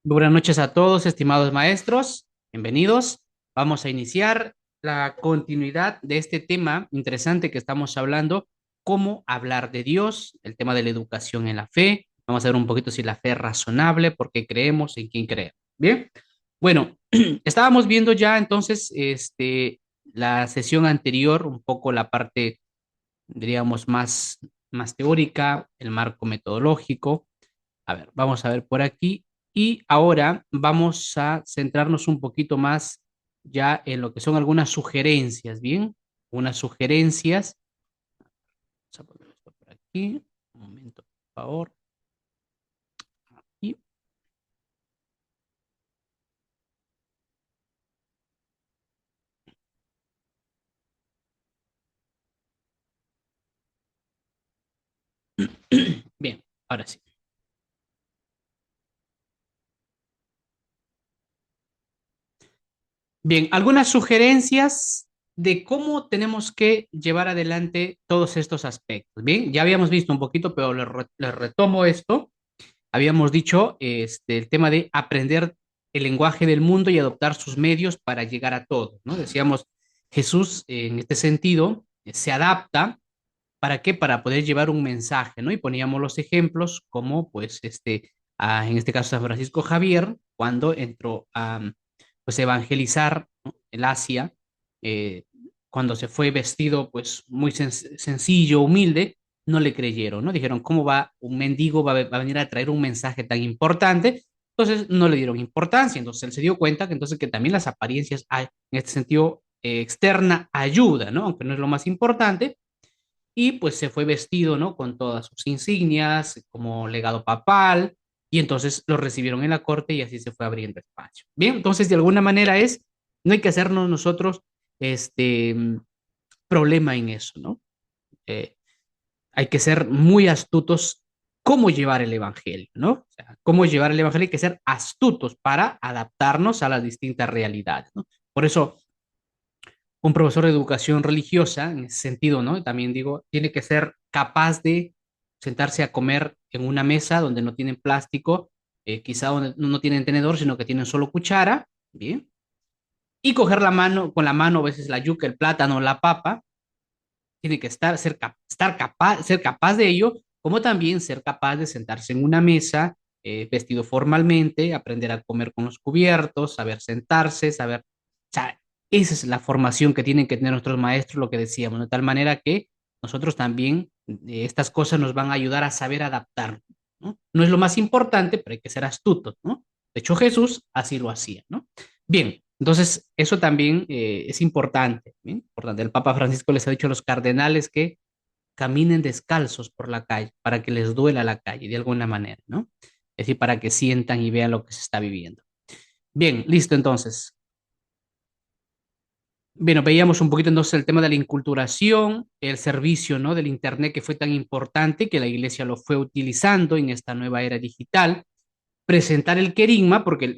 Buenas noches a todos, estimados maestros. Bienvenidos. Vamos a iniciar la continuidad de este tema interesante que estamos hablando, cómo hablar de Dios, el tema de la educación en la fe. Vamos a ver un poquito si la fe es razonable, por qué creemos, en quién creemos. Bien. Bueno, estábamos viendo ya entonces la sesión anterior, un poco la parte, diríamos, más teórica, el marco metodológico. A ver, vamos a ver por aquí. Y ahora vamos a centrarnos un poquito más ya en lo que son algunas sugerencias, ¿bien? Unas sugerencias. Vamos a poner esto por aquí. Un momento, por favor. Y, bien, ahora sí. Bien, algunas sugerencias de cómo tenemos que llevar adelante todos estos aspectos. Bien, ya habíamos visto un poquito, pero les retomo esto. Habíamos dicho el tema de aprender el lenguaje del mundo y adoptar sus medios para llegar a todo, ¿no? Decíamos, Jesús en este sentido se adapta, ¿para qué? Para poder llevar un mensaje, ¿no? Y poníamos los ejemplos como, pues, en este caso San Francisco Javier, cuando entró a, pues, evangelizar, ¿no? El Asia, eh, cuando se fue vestido, pues, muy sencillo, humilde, no le creyeron, ¿no? Dijeron, ¿cómo va un mendigo va a venir a traer un mensaje tan importante? Entonces no le dieron importancia, entonces él se dio cuenta que entonces que también las apariencias hay, en este sentido externa ayuda, ¿no? Aunque no es lo más importante, y pues se fue vestido, ¿no? Con todas sus insignias, como legado papal, y entonces lo recibieron en la corte y así se fue abriendo espacio. Bien, entonces de alguna manera no hay que hacernos nosotros este problema en eso, ¿no? Eh, Hay que ser muy astutos cómo llevar el evangelio, ¿no? O sea, cómo llevar el evangelio hay que ser astutos para adaptarnos a las distintas realidades, ¿no? Por eso un profesor de educación religiosa, en ese sentido, ¿no? También digo, tiene que ser capaz de sentarse a comer en una mesa donde no tienen plástico, quizá donde no tienen tenedor, sino que tienen solo cuchara, ¿bien? Y coger la mano, con la mano, a veces la yuca, el plátano, la papa, tiene que ser capaz de ello, como también ser capaz de sentarse en una mesa, vestido formalmente, aprender a comer con los cubiertos, saber sentarse, saber, o sea, esa es la formación que tienen que tener nuestros maestros, lo que decíamos, de tal manera que nosotros también, estas cosas nos van a ayudar a saber adaptar, ¿no? No es lo más importante, pero hay que ser astutos, ¿no? De hecho, Jesús así lo hacía, ¿no? Bien, entonces eso también es importante, ¿bien? Importante. El Papa Francisco les ha dicho a los cardenales que caminen descalzos por la calle para que les duela la calle de alguna manera, ¿no? Es decir, para que sientan y vean lo que se está viviendo. Bien, listo entonces. Bueno, veíamos un poquito entonces el tema de la inculturación, el servicio, ¿no? Del Internet que fue tan importante que la iglesia lo fue utilizando en esta nueva era digital. Presentar el querigma, porque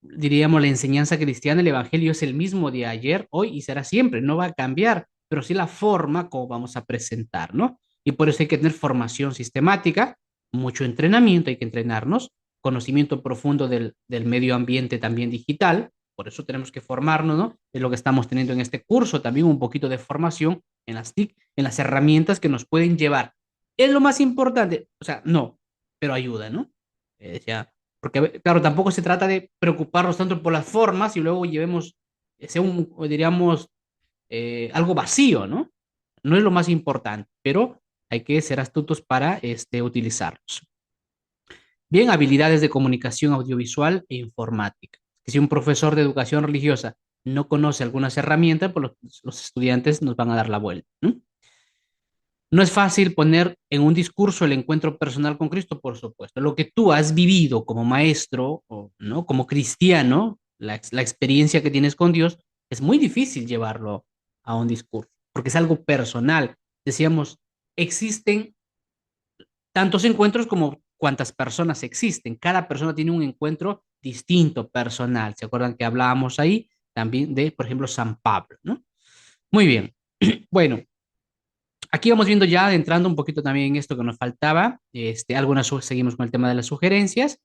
diríamos, la enseñanza cristiana, el evangelio es el mismo de ayer, hoy y será siempre, no va a cambiar, pero sí la forma como vamos a presentar, ¿no? Y por eso hay que tener formación sistemática, mucho entrenamiento, hay que entrenarnos, conocimiento profundo del medio ambiente también digital, por eso tenemos que formarnos, ¿no? Es lo que estamos teniendo en este curso, también un poquito de formación en las TIC, en las herramientas que nos pueden llevar. Es lo más importante, o sea, no, pero ayuda, ¿no? Ya, porque, claro, tampoco se trata de preocuparnos tanto por las formas y luego llevemos, sea diríamos, algo vacío, ¿no? No es lo más importante, pero hay que ser astutos para utilizarlos. Bien, habilidades de comunicación audiovisual e informática. Que si un profesor de educación religiosa no conoce algunas herramientas, pues los estudiantes nos van a dar la vuelta, ¿no? No es fácil poner en un discurso el encuentro personal con Cristo, por supuesto. Lo que tú has vivido como maestro, o, ¿no? Como cristiano, la experiencia que tienes con Dios, es muy difícil llevarlo a un discurso, porque es algo personal. Decíamos, existen tantos encuentros como cuantas personas existen. Cada persona tiene un encuentro distinto, personal. ¿Se acuerdan que hablábamos ahí también de, por ejemplo, San Pablo, ¿no? Muy bien. Bueno, aquí vamos viendo ya, entrando un poquito también en esto que nos faltaba, seguimos con el tema de las sugerencias.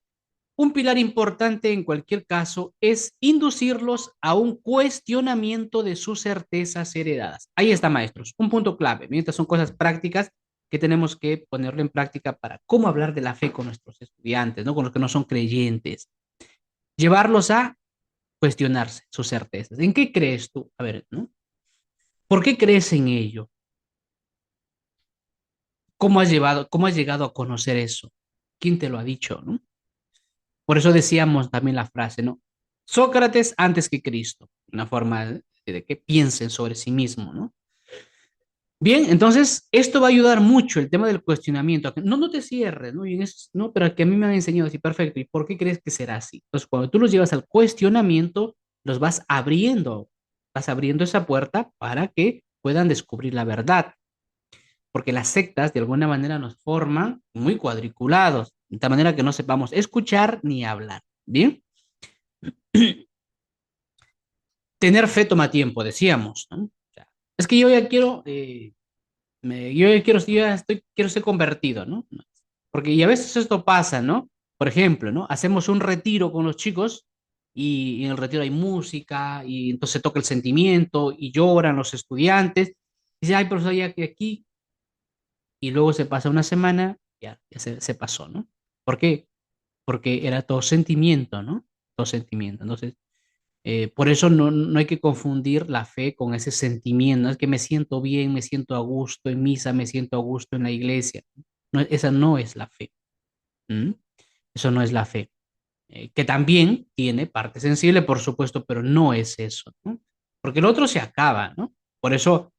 Un pilar importante en cualquier caso es inducirlos a un cuestionamiento de sus certezas heredadas. Ahí está, maestros, un punto clave. Mientras son cosas prácticas que tenemos que ponerlo en práctica para cómo hablar de la fe con nuestros estudiantes, ¿no? Con los que no son creyentes. Llevarlos a cuestionarse sus certezas. ¿En qué crees tú? A ver, ¿no? ¿Por qué crees en ello? Cómo has llegado a conocer eso? ¿Quién te lo ha dicho, no? Por eso decíamos también la frase, ¿no? Sócrates antes que Cristo, una forma de que piensen sobre sí mismo, ¿no? Bien, entonces esto va a ayudar mucho el tema del cuestionamiento. No, no te cierres, ¿no? No, pero que a mí me han enseñado así, perfecto. ¿Y por qué crees que será así? Entonces, cuando tú los llevas al cuestionamiento, los vas abriendo esa puerta para que puedan descubrir la verdad, porque las sectas de alguna manera nos forman muy cuadriculados, de tal manera que no sepamos escuchar ni hablar. Bien, tener fe toma tiempo, decíamos, ¿no? O sea, es que yo ya quiero, yo ya quiero, yo ya estoy, quiero ser convertido, ¿no? Porque y a veces esto pasa, ¿no? Por ejemplo, ¿no? Hacemos un retiro con los chicos y en el retiro hay música y entonces toca el sentimiento y lloran los estudiantes. Y dice, ay, profesor, ya que aquí, y luego se pasa una semana, ya se pasó, ¿no? ¿Por qué? Porque era todo sentimiento, ¿no? Todo sentimiento. Entonces, por eso no hay que confundir la fe con ese sentimiento. No es que me siento bien, me siento a gusto en misa, me siento a gusto en la iglesia. No, esa no es la fe. ¿M? Eso no es la fe. Que también tiene parte sensible, por supuesto, pero no es eso, ¿no? Porque el otro se acaba, ¿no? Por eso,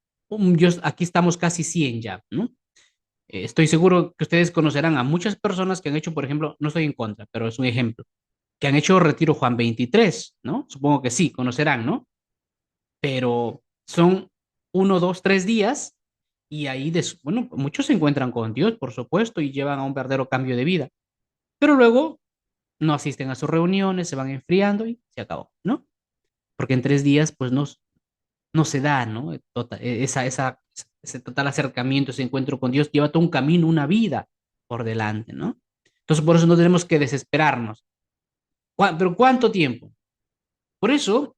aquí estamos casi 100 ya, ¿no? Estoy seguro que ustedes conocerán a muchas personas que han hecho, por ejemplo, no estoy en contra, pero es un ejemplo, que han hecho Retiro Juan 23, ¿no? Supongo que sí, conocerán, ¿no? Pero son 1, 2, 3 días y ahí, bueno, muchos se encuentran con Dios, por supuesto, y llevan a un verdadero cambio de vida, pero luego no asisten a sus reuniones, se van enfriando y se acabó, ¿no? Porque en 3 días, pues no se da, ¿no? Ese total acercamiento, ese encuentro con Dios lleva todo un camino, una vida por delante, ¿no? Entonces, por eso no tenemos que desesperarnos. ¿Pero cuánto tiempo? Por eso,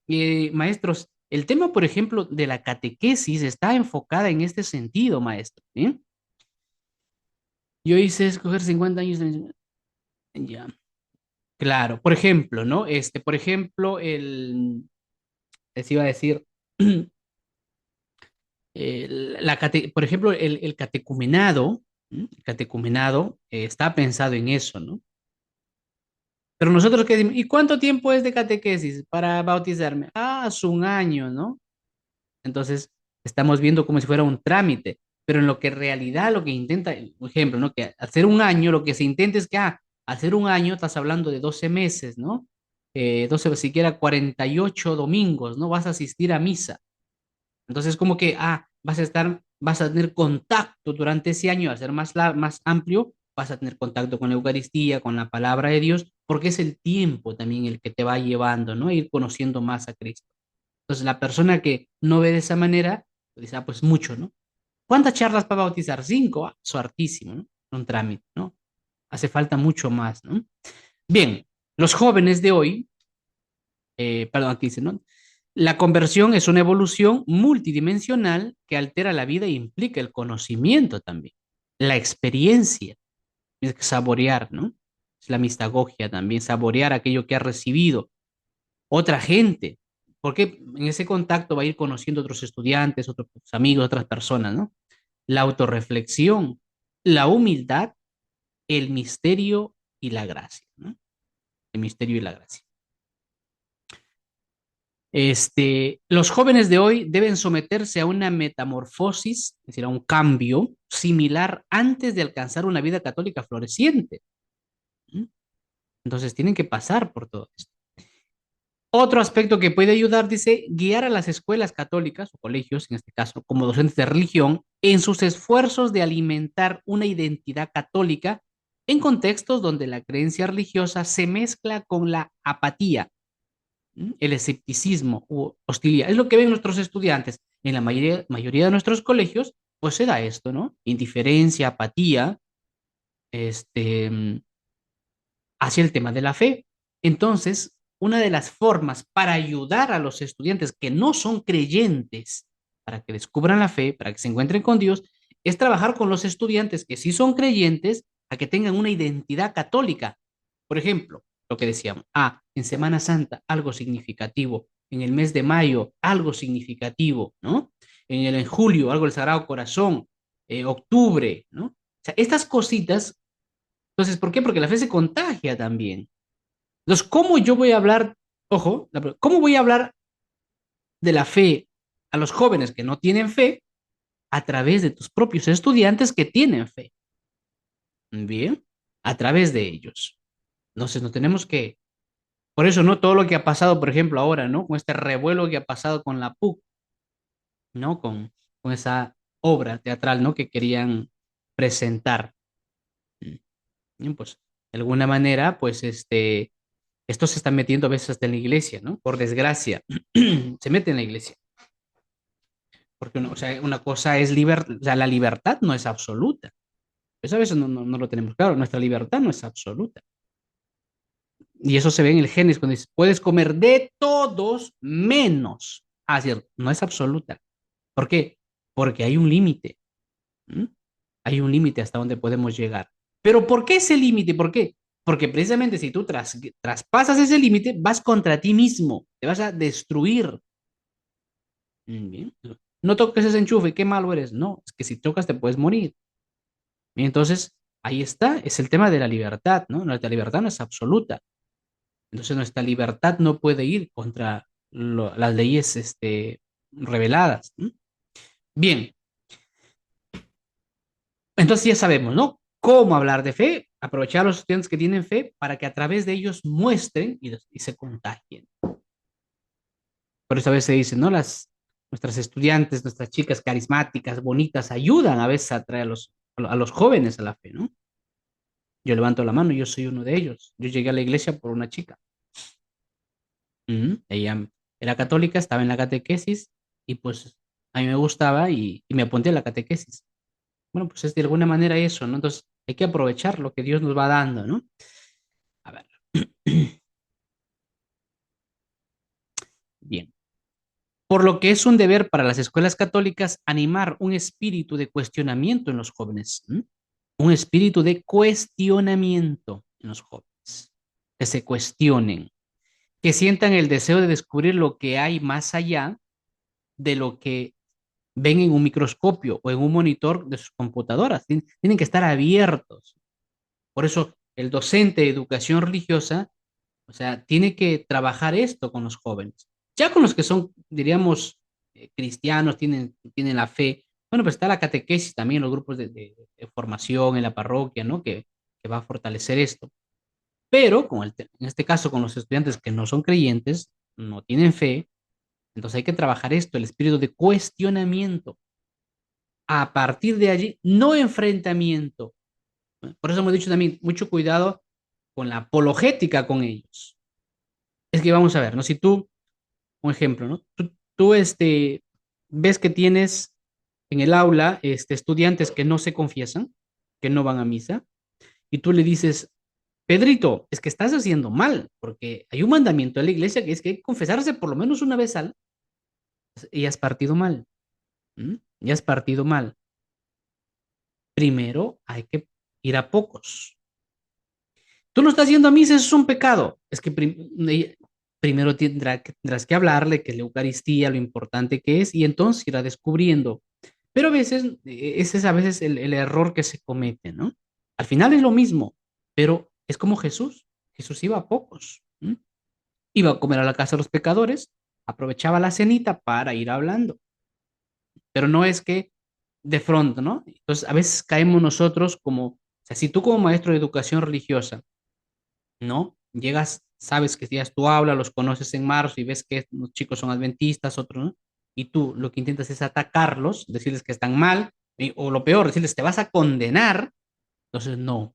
maestros, el tema, por ejemplo, de la catequesis está enfocada en este sentido, maestro, ¿sí? Yo hice escoger 50 años de... Ya, claro. Por ejemplo, ¿no? Por ejemplo, les iba a decir, por ejemplo, el catecumenado, ¿m? El catecumenado está pensado en eso, ¿no? Pero nosotros qué decimos, ¿y cuánto tiempo es de catequesis para bautizarme? Ah, es un año, ¿no? Entonces, estamos viendo como si fuera un trámite, pero en lo que en realidad lo que intenta, por ejemplo, ¿no? Que hacer un año, lo que se intenta es que, hacer un año estás hablando de 12 meses, ¿no? 12, siquiera 48 domingos, ¿no? Vas a asistir a misa. Entonces, como que, vas a tener contacto durante ese año, a ser más amplio, vas a tener contacto con la Eucaristía, con la palabra de Dios, porque es el tiempo también el que te va llevando, ¿no? A ir conociendo más a Cristo. Entonces, la persona que no ve de esa manera, pues dice, pues mucho, ¿no? ¿Cuántas charlas para bautizar? 5, eso hartísimo, ¿no? Un trámite, ¿no? Hace falta mucho más, ¿no? Bien, los jóvenes de hoy, perdón, aquí dice, ¿no? La conversión es una evolución multidimensional que altera la vida e implica el conocimiento también, la experiencia, tienes que saborear, ¿no? Es la mistagogia también, saborear aquello que has recibido, otra gente, porque en ese contacto va a ir conociendo otros estudiantes, otros amigos, otras personas, ¿no? La autorreflexión, la humildad, el misterio y la gracia, ¿no? El misterio y la gracia. Los jóvenes de hoy deben someterse a una metamorfosis, es decir, a un cambio similar antes de alcanzar una vida católica floreciente. ¿M? Entonces tienen que pasar por todo esto. Otro aspecto que puede ayudar, dice, guiar a las escuelas católicas o colegios, en este caso, como docentes de religión, en sus esfuerzos de alimentar una identidad católica en contextos donde la creencia religiosa se mezcla con la apatía, el escepticismo o hostilidad. Es lo que ven nuestros estudiantes. En la mayoría de nuestros colegios, pues se da esto, ¿no? Indiferencia, apatía, este, hacia el tema de la fe. Entonces, una de las formas para ayudar a los estudiantes que no son creyentes, para que descubran la fe, para que se encuentren con Dios, es trabajar con los estudiantes que sí son creyentes a que tengan una identidad católica. Por ejemplo, lo que decíamos, en Semana Santa algo significativo, en el mes de mayo algo significativo, ¿no? En julio algo del Sagrado Corazón, octubre, ¿no? O sea, estas cositas, entonces, ¿por qué? Porque la fe se contagia también. Entonces, ¿cómo yo voy a hablar, ojo, cómo voy a hablar de la fe a los jóvenes que no tienen fe a través de tus propios estudiantes que tienen fe? Bien, a través de ellos. Entonces, no tenemos que, por eso, ¿no? Todo lo que ha pasado, por ejemplo, ahora, ¿no? Con este revuelo que ha pasado con la PUC, ¿no? Con esa obra teatral, ¿no? Que querían presentar. Bien, pues, de alguna manera, pues, esto se está metiendo a veces hasta en la iglesia, ¿no? Por desgracia, se mete en la iglesia. Porque, o sea, una cosa es libertad, o sea, la libertad no es absoluta. Eso a veces no lo tenemos claro. Nuestra libertad no es absoluta. Y eso se ve en el Génesis cuando dice, puedes comer de todos menos. Cierto, no es absoluta. ¿Por qué? Porque hay un límite. ¿M? Hay un límite hasta donde podemos llegar. Pero ¿por qué ese límite? ¿Por qué? Porque precisamente si tú traspasas ese límite, vas contra ti mismo, te vas a destruir. Bien. No toques ese enchufe, qué malo eres. No, es que si tocas te puedes morir. Bien, entonces, ahí está, es el tema de la libertad, ¿no? Nuestra libertad no es absoluta. Entonces, nuestra libertad no puede ir contra las leyes reveladas. ¿No? Bien, entonces ya sabemos, ¿no? Cómo hablar de fe, aprovechar a los estudiantes que tienen fe para que a través de ellos muestren y se contagien. Por eso a veces se dice, ¿no? Nuestras estudiantes, nuestras chicas carismáticas, bonitas, ayudan a veces a traer a los jóvenes a la fe, ¿no? Yo levanto la mano, yo soy uno de ellos. Yo llegué a la iglesia por una chica. Ella era católica, estaba en la catequesis y pues a mí me gustaba y me apunté a la catequesis. Bueno, pues es de alguna manera eso, ¿no? Entonces hay que aprovechar lo que Dios nos va dando, ¿no? A ver. Bien. Por lo que es un deber para las escuelas católicas animar un espíritu de cuestionamiento en los jóvenes. Un espíritu de cuestionamiento en los jóvenes. Que se cuestionen, que sientan el deseo de descubrir lo que hay más allá de lo que ven en un microscopio o en un monitor de sus computadoras. Tienen que estar abiertos. Por eso el docente de educación religiosa, o sea, tiene que trabajar esto con los jóvenes. Ya con los que son, diríamos, cristianos, tienen la fe. Bueno, pues está la catequesis también, los grupos de formación en la parroquia, ¿no? Que va a fortalecer esto. Pero en este caso con los estudiantes que no son creyentes, no tienen fe, entonces hay que trabajar esto, el espíritu de cuestionamiento. A partir de allí, no enfrentamiento. Por eso hemos dicho también, mucho cuidado con la apologética con ellos. Es que vamos a ver, ¿no? Si tú, un ejemplo, ¿no? Tú ves que tienes en el aula estudiantes que no se confiesan, que no van a misa, y tú le dices, Pedrito, es que estás haciendo mal, porque hay un mandamiento de la iglesia que es que hay que confesarse por lo menos una vez al, y has partido mal. ¿M? Ya has partido mal. Primero hay que ir a pocos. Tú no estás yendo a misa, eso es un pecado. Es que primero tendrás que hablarle que es la Eucaristía, lo importante que es, y entonces irá descubriendo. Pero a veces, ese es a veces el error que se comete, ¿no? Al final es lo mismo, pero es como Jesús. Jesús iba a pocos. ¿M? Iba a comer a la casa de los pecadores, aprovechaba la cenita para ir hablando. Pero no es que de pronto, ¿no? Entonces, a veces caemos nosotros como, o sea, si tú como maestro de educación religiosa, ¿no? Llegas, sabes que ya es tu aula, los conoces en marzo y ves que los chicos son adventistas, otros, ¿no? Y tú lo que intentas es atacarlos, decirles que están mal, o lo peor, decirles te vas a condenar, entonces no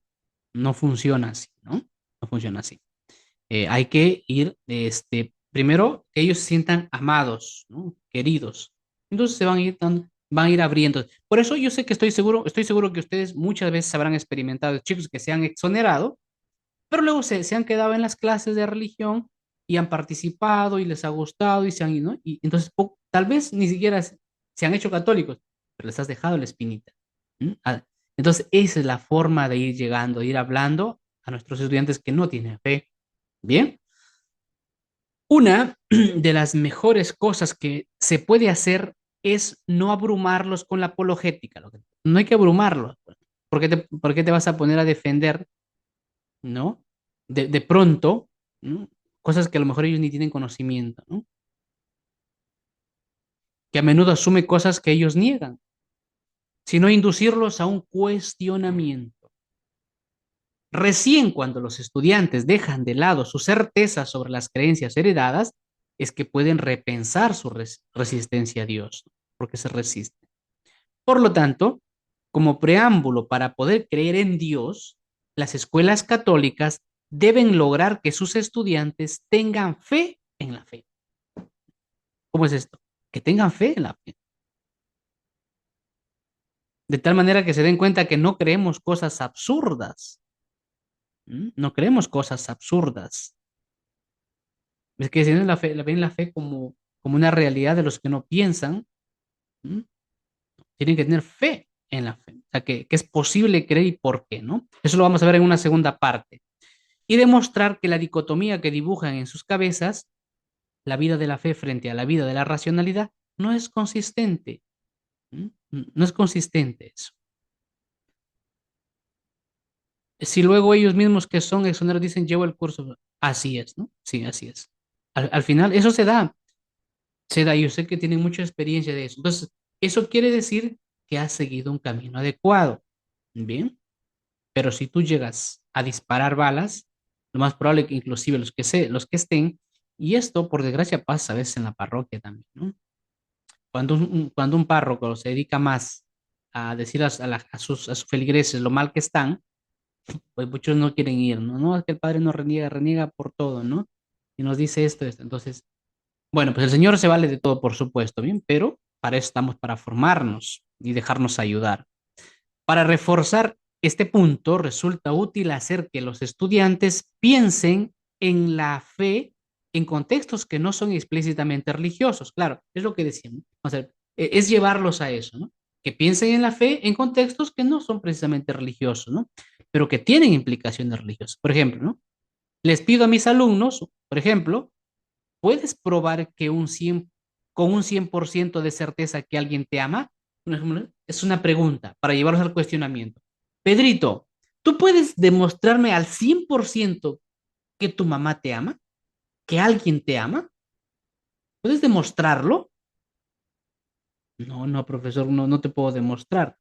funciona así, ¿no? No funciona así. Hay que ir, primero, que ellos se sientan amados, ¿no? Queridos. Entonces se van a ir abriendo. Por eso yo sé que estoy seguro que ustedes muchas veces habrán experimentado chicos que se han exonerado pero luego se han quedado en las clases de religión y han participado y les ha gustado y se han, ¿no? Y entonces tal vez ni siquiera se han hecho católicos, pero les has dejado la espinita. ¿Mm? Entonces esa es la forma de ir llegando, de ir hablando a nuestros estudiantes que no tienen fe. Bien, una de las mejores cosas que se puede hacer es no abrumarlos con la apologética. No hay que abrumarlos. Por qué te vas a poner a defender, ¿no? De pronto, ¿no? Cosas que a lo mejor ellos ni tienen conocimiento, ¿no? Que a menudo asume cosas que ellos niegan, sino inducirlos a un cuestionamiento. Recién cuando los estudiantes dejan de lado su certeza sobre las creencias heredadas, es que pueden repensar su resistencia a Dios, porque se resisten. Por lo tanto, como preámbulo para poder creer en Dios, las escuelas católicas deben lograr que sus estudiantes tengan fe en la fe. ¿Cómo es esto? Que tengan fe en la fe. De tal manera que se den cuenta que no creemos cosas absurdas. ¿Mm? No creemos cosas absurdas. Es que si no ven la fe como una realidad de los que no piensan. ¿Mm? Tienen que tener fe en la fe. O sea, que es posible creer y por qué, ¿no? Eso lo vamos a ver en una segunda parte. Y demostrar que la dicotomía que dibujan en sus cabezas, la vida de la fe frente a la vida de la racionalidad, no es consistente. ¿Mm? No es consistente eso. Si luego ellos mismos que son exoneros dicen, llevo el curso, así es, ¿no? Sí, así es. Al final, eso se da, y yo sé que tienen mucha experiencia de eso. Entonces, eso quiere decir que has seguido un camino adecuado. Bien, pero si tú llegas a disparar balas, lo más probable que inclusive los que estén, y esto por desgracia pasa a veces en la parroquia también, ¿no? Cuando un párroco se dedica más a decir a sus feligreses lo mal que están, pues muchos no quieren ir, ¿no? No, es que el padre nos reniega, reniega por todo, ¿no? Y nos dice esto, esto. Entonces, bueno, pues el Señor se vale de todo, por supuesto, bien, pero para eso estamos, para formarnos y dejarnos ayudar. Para reforzar este punto, resulta útil hacer que los estudiantes piensen en la fe en contextos que no son explícitamente religiosos. Claro, es lo que decíamos. O sea, es llevarlos a eso, ¿no? Que piensen en la fe en contextos que no son precisamente religiosos, ¿no? Pero que tienen implicaciones religiosas. Por ejemplo, ¿no? Les pido a mis alumnos, por ejemplo, ¿puedes probar que con un 100% de certeza que alguien te ama? Por ejemplo, es una pregunta para llevarlos al cuestionamiento. Pedrito, ¿tú puedes demostrarme al 100% que tu mamá te ama? ¿Que alguien te ama? ¿Puedes demostrarlo? No, no, profesor, no, no te puedo demostrar.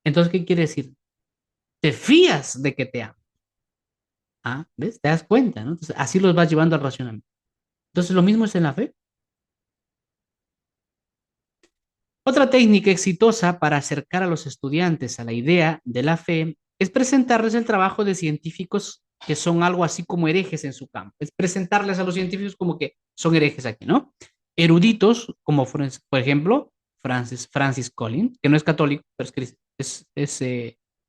Entonces, ¿qué quiere decir? Te fías de que te ama. Ah, ¿ves? Te das cuenta, ¿no? Entonces, así los vas llevando al racionamiento. Entonces, lo mismo es en la fe. Otra técnica exitosa para acercar a los estudiantes a la idea de la fe es presentarles el trabajo de científicos que son algo así como herejes en su campo. Es presentarles a los científicos como que son herejes aquí, ¿no? Eruditos, como por ejemplo Francis Collins, que no es católico, pero es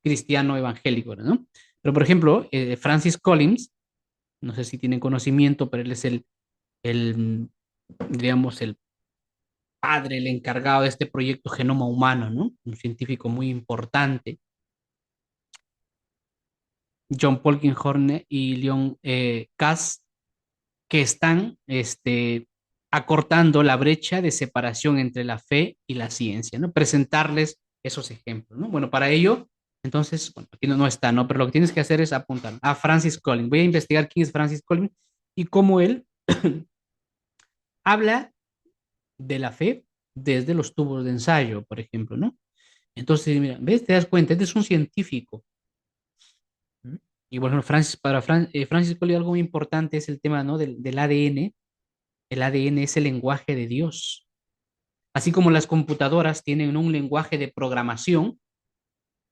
cristiano evangélico, ¿no? Pero por ejemplo, Francis Collins, no sé si tienen conocimiento, pero él es el digamos, el padre, el encargado de este proyecto Genoma Humano, ¿no? Un científico muy importante, John Polkinghorne y Leon Kass, que están acortando la brecha de separación entre la fe y la ciencia, ¿no? Presentarles esos ejemplos, ¿no? Bueno, para ello, entonces, bueno, aquí no está, ¿no? Pero lo que tienes que hacer es apuntar a Francis Collins. Voy a investigar quién es Francis Collins y cómo él habla de la fe desde los tubos de ensayo, por ejemplo, ¿no? Entonces, mira, ¿ves? Te das cuenta, este es un científico. ¿Mm? Y bueno, Francis Collins algo muy importante es el tema, ¿no? Del ADN. El ADN es el lenguaje de Dios. Así como las computadoras tienen un lenguaje de programación,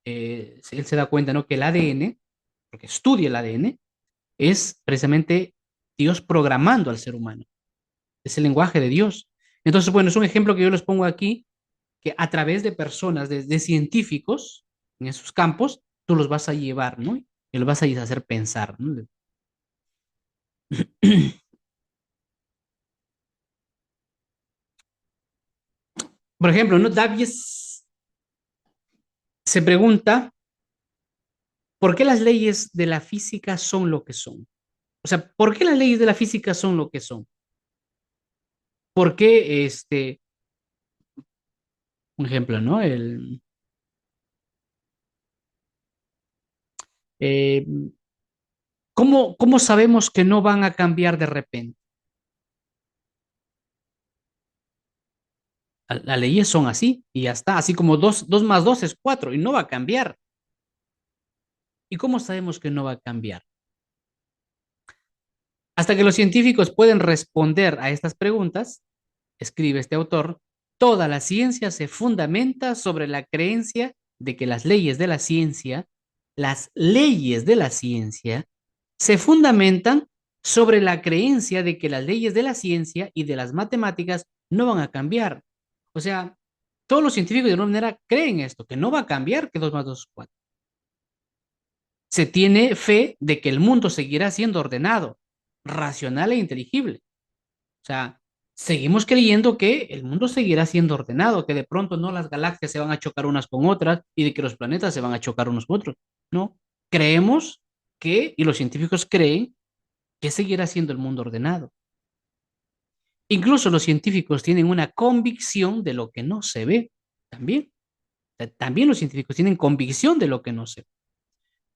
él se da cuenta, ¿no? Que el ADN, porque estudia el ADN, es precisamente Dios programando al ser humano. Es el lenguaje de Dios. Entonces, bueno, es un ejemplo que yo les pongo aquí, que a través de personas, de científicos en esos campos, tú los vas a llevar, ¿no? y lo vas a hacer pensar, ¿no? Por ejemplo, ¿no? Davies se pregunta, ¿por qué las leyes de la física son lo que son? O sea, ¿por qué las leyes de la física son lo que son? ¿Por qué, un ejemplo, ¿no? Eh, ¿cómo sabemos que no van a cambiar de repente? Las leyes son así y ya está, así como dos más dos es cuatro y no va a cambiar. ¿Y cómo sabemos que no va a cambiar? Hasta que los científicos pueden responder a estas preguntas, escribe este autor, toda la ciencia se fundamenta sobre la creencia de que las leyes de la ciencia, se fundamentan sobre la creencia de que las leyes de la ciencia y de las matemáticas no van a cambiar. O sea, todos los científicos de alguna manera creen esto, que no va a cambiar, que 2 más 2 es 4. Se tiene fe de que el mundo seguirá siendo ordenado, racional e inteligible. O sea, seguimos creyendo que el mundo seguirá siendo ordenado, que de pronto no las galaxias se van a chocar unas con otras y de que los planetas se van a chocar unos con otros. No, creemos que, y los científicos creen, que seguirá siendo el mundo ordenado. Incluso los científicos tienen una convicción de lo que no se ve, también. O sea, también los científicos tienen convicción de lo que no se ve.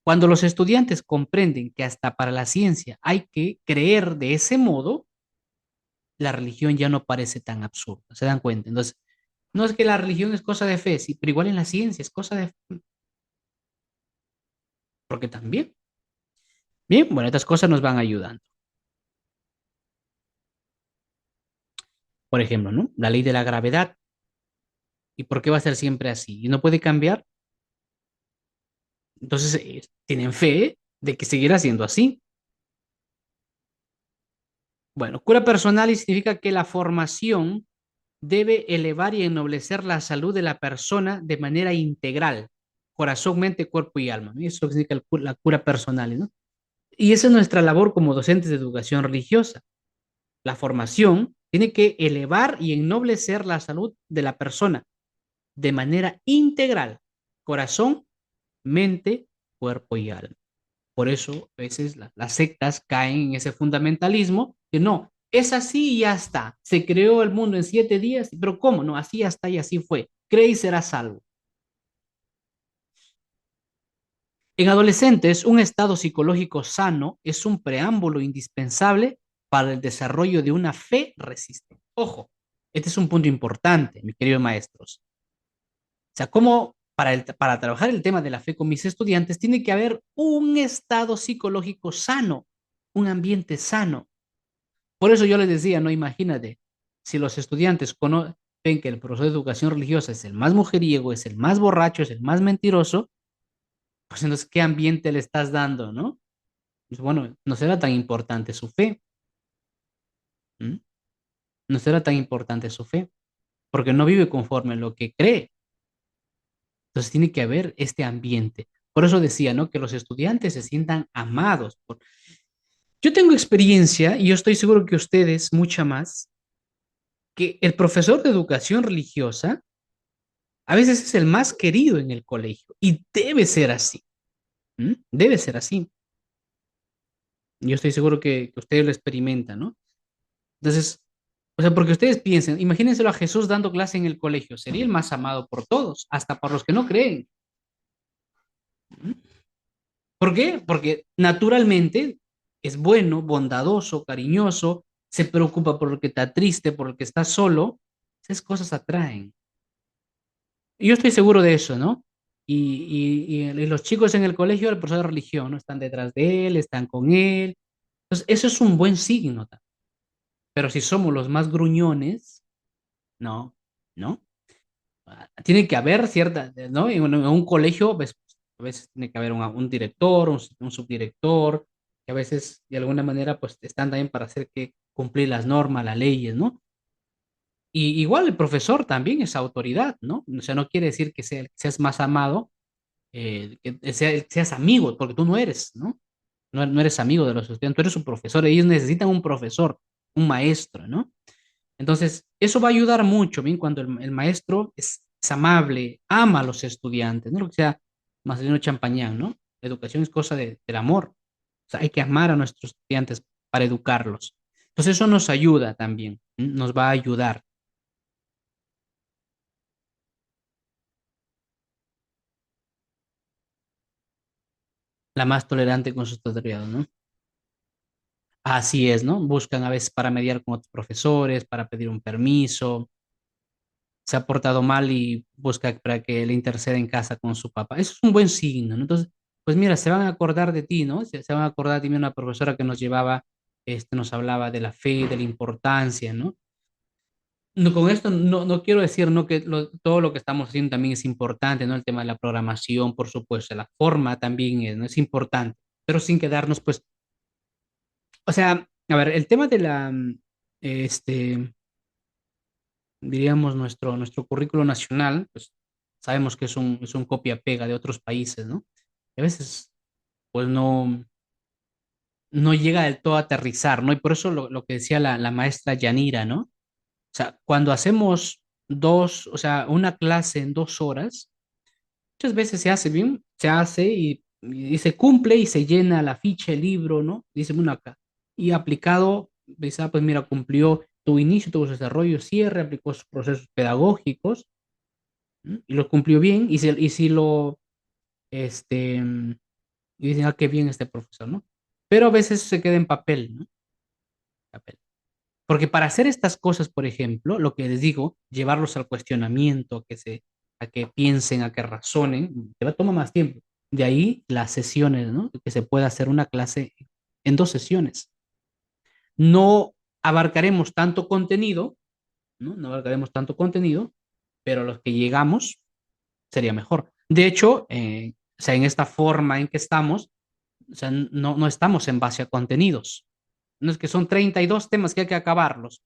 Cuando los estudiantes comprenden que hasta para la ciencia hay que creer de ese modo, la religión ya no parece tan absurda, ¿se dan cuenta? Entonces, no es que la religión es cosa de fe, sí, pero igual en la ciencia es cosa de fe, porque también, bien, bueno, estas cosas nos van ayudando. Por ejemplo, ¿no? La ley de la gravedad. ¿Y por qué va a ser siempre así? ¿Y no puede cambiar? Entonces, tienen fe de que seguirá siendo así. Bueno, cura personal significa que la formación debe elevar y ennoblecer la salud de la persona de manera integral, corazón, mente, cuerpo y alma, ¿no? Eso significa la cura personal, ¿no? Y esa es nuestra labor como docentes de educación religiosa. La formación tiene que elevar y ennoblecer la salud de la persona de manera integral, corazón, mente, cuerpo y alma. Por eso a veces las sectas caen en ese fundamentalismo que no, es así y ya está. Se creó el mundo en 7 días, pero ¿cómo? No, así ya está y así fue. Cree y será salvo. En adolescentes, un estado psicológico sano es un preámbulo indispensable para el desarrollo de una fe resistente. Ojo, este es un punto importante, mis queridos maestros. O sea, cómo para trabajar el tema de la fe con mis estudiantes tiene que haber un estado psicológico sano, un ambiente sano. Por eso yo les decía, no, imagínate, si los estudiantes ven que el profesor de educación religiosa es el más mujeriego, es el más borracho, es el más mentiroso, pues entonces, ¿qué ambiente le estás dando, no? Pues bueno, no será tan importante su fe, ¿m? No será tan importante su fe, porque no vive conforme a lo que cree. Entonces tiene que haber este ambiente. Por eso decía, ¿no? Que los estudiantes se sientan amados. Yo tengo experiencia, y yo estoy seguro que ustedes mucha más, que el profesor de educación religiosa a veces es el más querido en el colegio, y debe ser así, ¿m? Debe ser así. Yo estoy seguro que ustedes lo experimentan, ¿no? Entonces, o sea, porque ustedes piensen, imagínenselo a Jesús dando clase en el colegio, sería el más amado por todos, hasta por los que no creen. ¿Por qué? Porque naturalmente es bueno, bondadoso, cariñoso, se preocupa por el que está triste, por el que está solo. Esas cosas atraen. Y yo estoy seguro de eso, ¿no? Y los chicos en el colegio, el profesor de religión, ¿no? Están detrás de él, están con él. Entonces, eso es un buen signo. Pero si somos los más gruñones, no, ¿no? Tiene que haber cierta, ¿no? En un colegio, pues, a veces tiene que haber un director, un subdirector, que a veces de alguna manera pues están también para hacer que cumplir las normas, las leyes, ¿no? Y igual el profesor también es autoridad, ¿no? O sea, no quiere decir que seas más amado, seas amigo, porque tú no eres, ¿no? No eres amigo de los estudiantes, tú eres un profesor, ellos necesitan un profesor, un maestro, ¿no? Entonces, eso va a ayudar mucho, ¿bien? Cuando el maestro es amable, ama a los estudiantes, ¿no? Lo que sea Marcelino Champañán, ¿no? La educación es cosa del amor. O sea, hay que amar a nuestros estudiantes para educarlos. Entonces, eso nos ayuda también, ¿m? Nos va a ayudar. La más tolerante con sus tutoriales, ¿no? Así es, ¿no? Buscan a veces para mediar con otros profesores, para pedir un permiso, se ha portado mal y busca para que le interceda en casa con su papá. Eso es un buen signo, ¿no? Entonces, pues mira, se van a acordar de ti, ¿no? Se van a acordar de mí una profesora que nos llevaba, nos hablaba de la fe, de la importancia, ¿no? No, con esto no quiero decir, ¿no? Que todo lo que estamos haciendo también es importante, ¿no? El tema de la programación, por supuesto, la forma también es, ¿no? Es importante, pero sin quedarnos, pues, o sea, a ver, el tema de este, diríamos, nuestro currículo nacional, pues sabemos que es un copia-pega de otros países, ¿no? Y a veces, pues no llega del todo a aterrizar, ¿no? Y por eso lo que decía la maestra Yanira, ¿no? O sea, cuando hacemos o sea, una clase en 2 horas, muchas veces se hace bien, se hace y se cumple y se llena la ficha, el libro, ¿no? Dice, bueno, acá. Y aplicado, dice, ah, pues mira, cumplió tu inicio, tu desarrollo, cierre, aplicó sus procesos pedagógicos, ¿m? Y lo cumplió bien, y si lo, y dicen, ah, qué bien este profesor, ¿no? Pero a veces se queda en papel, ¿no? Papel. Porque para hacer estas cosas, por ejemplo, lo que les digo, llevarlos al cuestionamiento, a que piensen, a que razonen, te va a tomar más tiempo. De ahí las sesiones, ¿no? Que se pueda hacer una clase en 2 sesiones. No abarcaremos tanto contenido, ¿no? No abarcaremos tanto contenido, pero los que llegamos sería mejor. De hecho, o sea, en esta forma en que estamos, o sea, no estamos en base a contenidos. No es que son 32 temas que hay que acabarlos.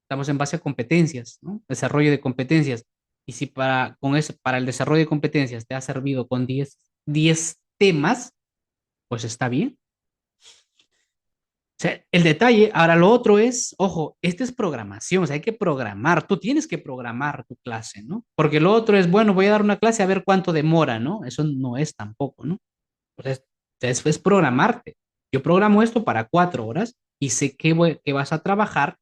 Estamos en base a competencias, ¿no? Desarrollo de competencias. Y si con eso, para el desarrollo de competencias te ha servido con 10 temas, pues está bien. O sea, el detalle, ahora lo otro es, ojo, esta es programación, o sea, hay que programar, tú tienes que programar tu clase, ¿no? Porque lo otro es, bueno, voy a dar una clase a ver cuánto demora, ¿no? Eso no es tampoco, ¿no? O sea, es programarte. Yo programo esto para 4 horas y sé que vas a trabajar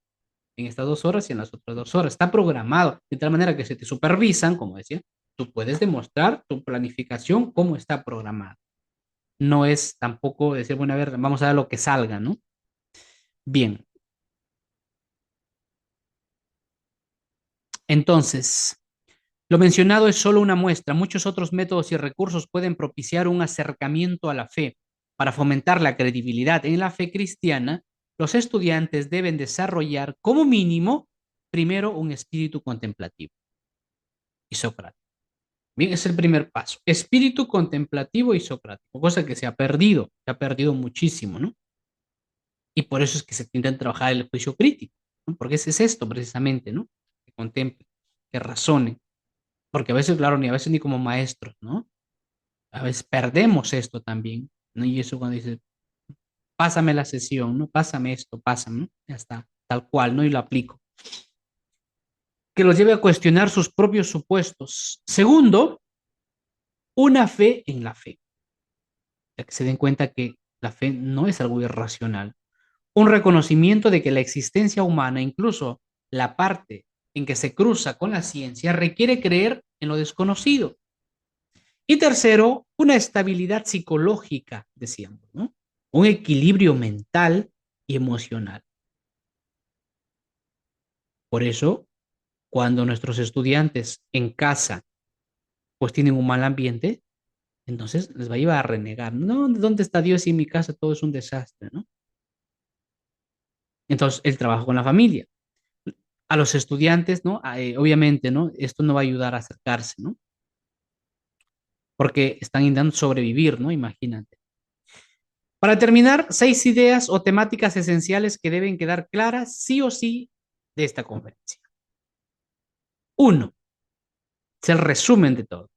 en estas 2 horas y en las otras 2 horas. Está programado de tal manera que se te supervisan, como decía, tú puedes demostrar tu planificación cómo está programada. No es tampoco decir, bueno, a ver, vamos a ver lo que salga, ¿no? Bien, entonces, lo mencionado es solo una muestra. Muchos otros métodos y recursos pueden propiciar un acercamiento a la fe. Para fomentar la credibilidad en la fe cristiana, los estudiantes deben desarrollar como mínimo primero un espíritu contemplativo y socrático. Bien, es el primer paso. Espíritu contemplativo y socrático, cosa que se ha perdido muchísimo, ¿no? Y por eso es que se tiende a trabajar el juicio crítico, ¿no? Porque ese es esto precisamente, ¿no? Que contemple, que razone. Porque a veces, claro, ni a veces ni como maestros, ¿no? A veces perdemos esto también, ¿no? Y eso cuando dice, pásame la sesión, ¿no? Pásame esto, pásame, ¿no? Ya está, tal cual, ¿no? Y lo aplico. Que los lleve a cuestionar sus propios supuestos. Segundo, una fe en la fe. Ya que se den cuenta que la fe no es algo irracional. Un reconocimiento de que la existencia humana, incluso la parte en que se cruza con la ciencia, requiere creer en lo desconocido. Y tercero, una estabilidad psicológica, decíamos, ¿no? Un equilibrio mental y emocional. Por eso, cuando nuestros estudiantes en casa pues tienen un mal ambiente, entonces les va a llevar a renegar. No, ¿dónde está Dios si en mi casa todo es un desastre, ¿no? Entonces, el trabajo con la familia. A los estudiantes, ¿no? Obviamente, ¿no? Esto no va a ayudar a acercarse, ¿no? Porque están intentando sobrevivir, ¿no? Imagínate. Para terminar, 6 ideas o temáticas esenciales que deben quedar claras sí o sí de esta conferencia. Uno, es el resumen de todo.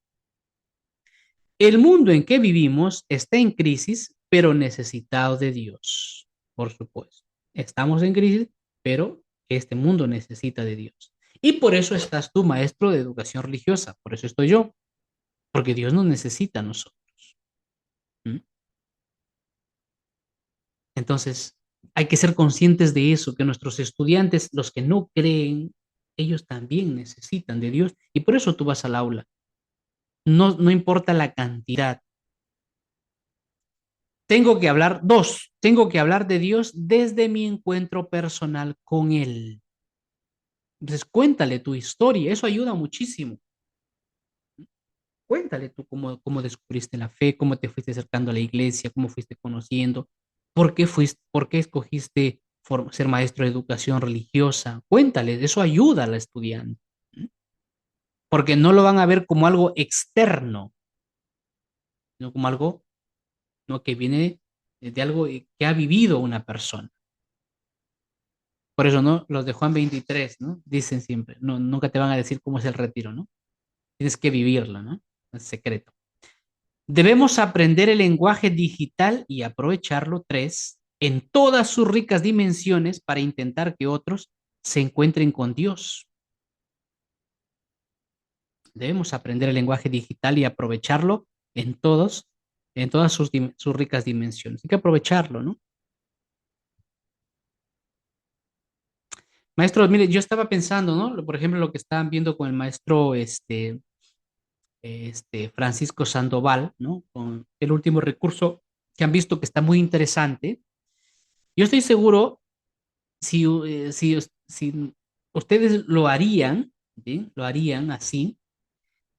El mundo en que vivimos está en crisis, pero necesitado de Dios, por supuesto. Estamos en crisis, pero este mundo necesita de Dios. Y por eso estás tú, maestro de educación religiosa, por eso estoy yo, porque Dios nos necesita a nosotros. ¿Mm? Entonces, hay que ser conscientes de eso, que nuestros estudiantes, los que no creen, ellos también necesitan de Dios. Y por eso tú vas al aula. No, no importa la cantidad. Tengo que hablar de Dios desde mi encuentro personal con Él. Entonces, cuéntale tu historia, eso ayuda muchísimo. Cuéntale tú cómo descubriste la fe, cómo te fuiste acercando a la iglesia, cómo fuiste conociendo, por qué escogiste ser maestro de educación religiosa. Cuéntale, eso ayuda al estudiante, ¿m? Porque no lo van a ver como algo externo, sino como algo, ¿no? Que viene de algo que ha vivido una persona. Por eso, ¿no? Los de Juan 23, ¿no? Dicen siempre, no, nunca te van a decir cómo es el retiro, ¿no? Tienes que vivirlo, ¿no? Es secreto. Debemos aprender el lenguaje digital y aprovecharlo, tres, en todas sus ricas dimensiones para intentar que otros se encuentren con Dios. Debemos aprender el lenguaje digital y aprovecharlo en en todas sus ricas dimensiones. Hay que aprovecharlo, ¿no? Maestro, mire, yo estaba pensando, ¿no? Por ejemplo, lo que estaban viendo con el maestro, Francisco Sandoval, ¿no? Con el último recurso que han visto que está muy interesante. Yo estoy seguro, si ustedes lo harían, ¿sí? Lo harían así,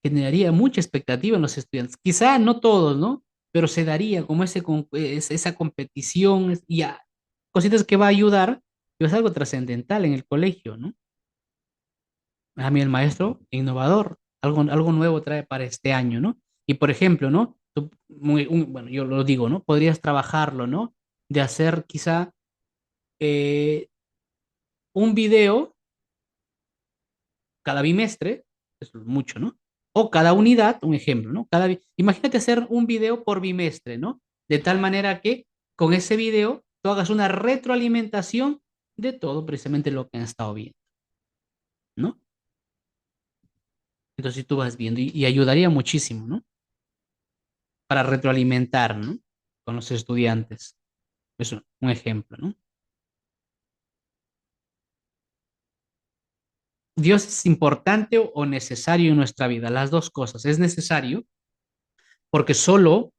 generaría mucha expectativa en los estudiantes. Quizá no todos, ¿no? Pero se daría como esa competición y cositas que va a ayudar, y es algo trascendental en el colegio, ¿no? A mí el maestro, innovador, algo nuevo trae para este año, ¿no? Y por ejemplo, ¿no? Bueno, yo lo digo, ¿no? Podrías trabajarlo, ¿no? De hacer quizá eh, un video cada bimestre, eso es mucho, ¿no? O cada unidad, un ejemplo, ¿no? Imagínate hacer un video por bimestre, ¿no? De tal manera que con ese video tú hagas una retroalimentación de todo precisamente lo que han estado viendo, ¿no? Entonces tú vas viendo y ayudaría muchísimo, ¿no? Para retroalimentar, ¿no? Con los estudiantes. Eso, un ejemplo, ¿no? ¿Dios es importante o necesario en nuestra vida? Las dos cosas. Es necesario porque solo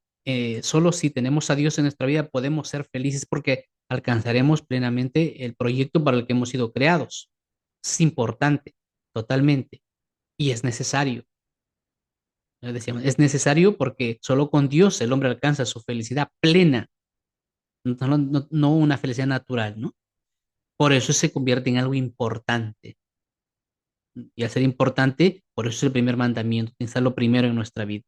si tenemos a Dios en nuestra vida podemos ser felices porque alcanzaremos plenamente el proyecto para el que hemos sido creados. Es importante, totalmente, y es necesario. Ya decíamos, es necesario porque solo con Dios el hombre alcanza su felicidad plena, no una felicidad natural, ¿no? Por eso se convierte en algo importante. Y al ser importante, por eso es el primer mandamiento, pensarlo primero en nuestra vida.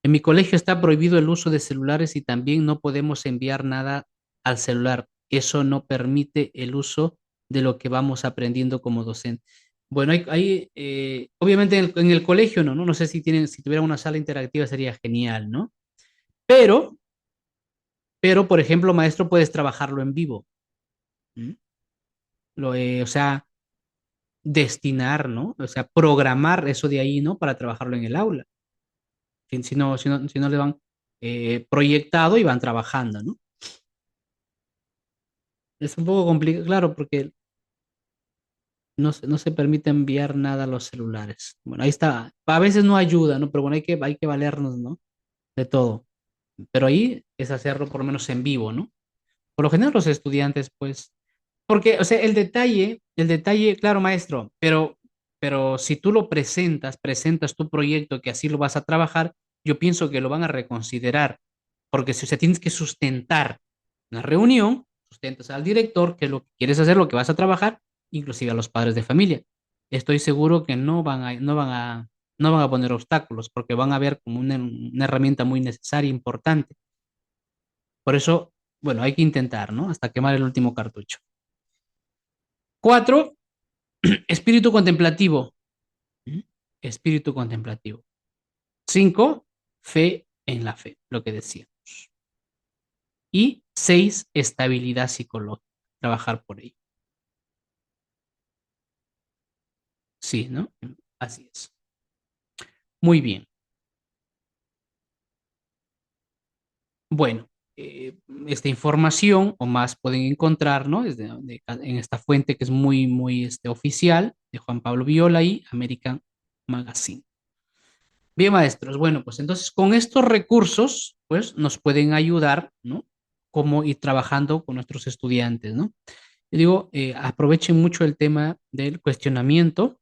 En mi colegio está prohibido el uso de celulares y también no podemos enviar nada al celular. Eso no permite el uso de lo que vamos aprendiendo como docente. Bueno, obviamente en el colegio no, ¿no? No sé si tuviera una sala interactiva sería genial, ¿no? Pero, pero, por ejemplo, maestro, puedes trabajarlo en vivo. ¿M? O sea, destinar, ¿no? O sea, programar eso de ahí, ¿no? Para trabajarlo en el aula. Si no le van proyectado y van trabajando, ¿no? Es un poco complicado, claro, porque no se permite enviar nada a los celulares. Bueno, ahí está. A veces no ayuda, ¿no? Pero bueno, hay que valernos, ¿no? De todo. Pero ahí es hacerlo por lo menos en vivo, ¿no? Por lo general los estudiantes, pues, porque, o sea, el detalle, claro, maestro, pero si tú lo presentas tu proyecto que así lo vas a trabajar, yo pienso que lo van a reconsiderar, porque si o sea, tienes que sustentar una reunión, sustentas al director que lo que quieres hacer, lo que vas a trabajar, inclusive a los padres de familia. Estoy seguro que no van a poner obstáculos, porque van a ver como una herramienta muy necesaria, importante. Por eso, bueno, hay que intentar, ¿no? Hasta quemar el último cartucho. Cuatro, espíritu contemplativo. ¿Mm? Espíritu contemplativo. Cinco, fe en la fe, lo que decíamos. Y 6, estabilidad psicológica, trabajar por ello. Sí, ¿no? Así es. Muy bien. Bueno, esta información o más pueden encontrar, ¿no? En esta fuente que es muy, muy oficial de Juan Pablo Viola y American Magazine. Bien, maestros. Bueno, pues entonces con estos recursos, pues nos pueden ayudar, ¿no? Cómo ir trabajando con nuestros estudiantes, ¿no? Yo digo, aprovechen mucho el tema del cuestionamiento,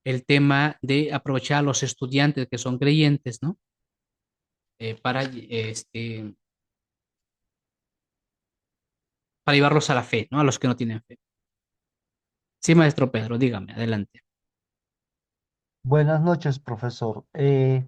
el tema de aprovechar a los estudiantes que son creyentes, ¿no? Para llevarlos a la fe, ¿no? A los que no tienen fe. Sí, maestro Pedro, dígame, adelante. Buenas noches, profesor. En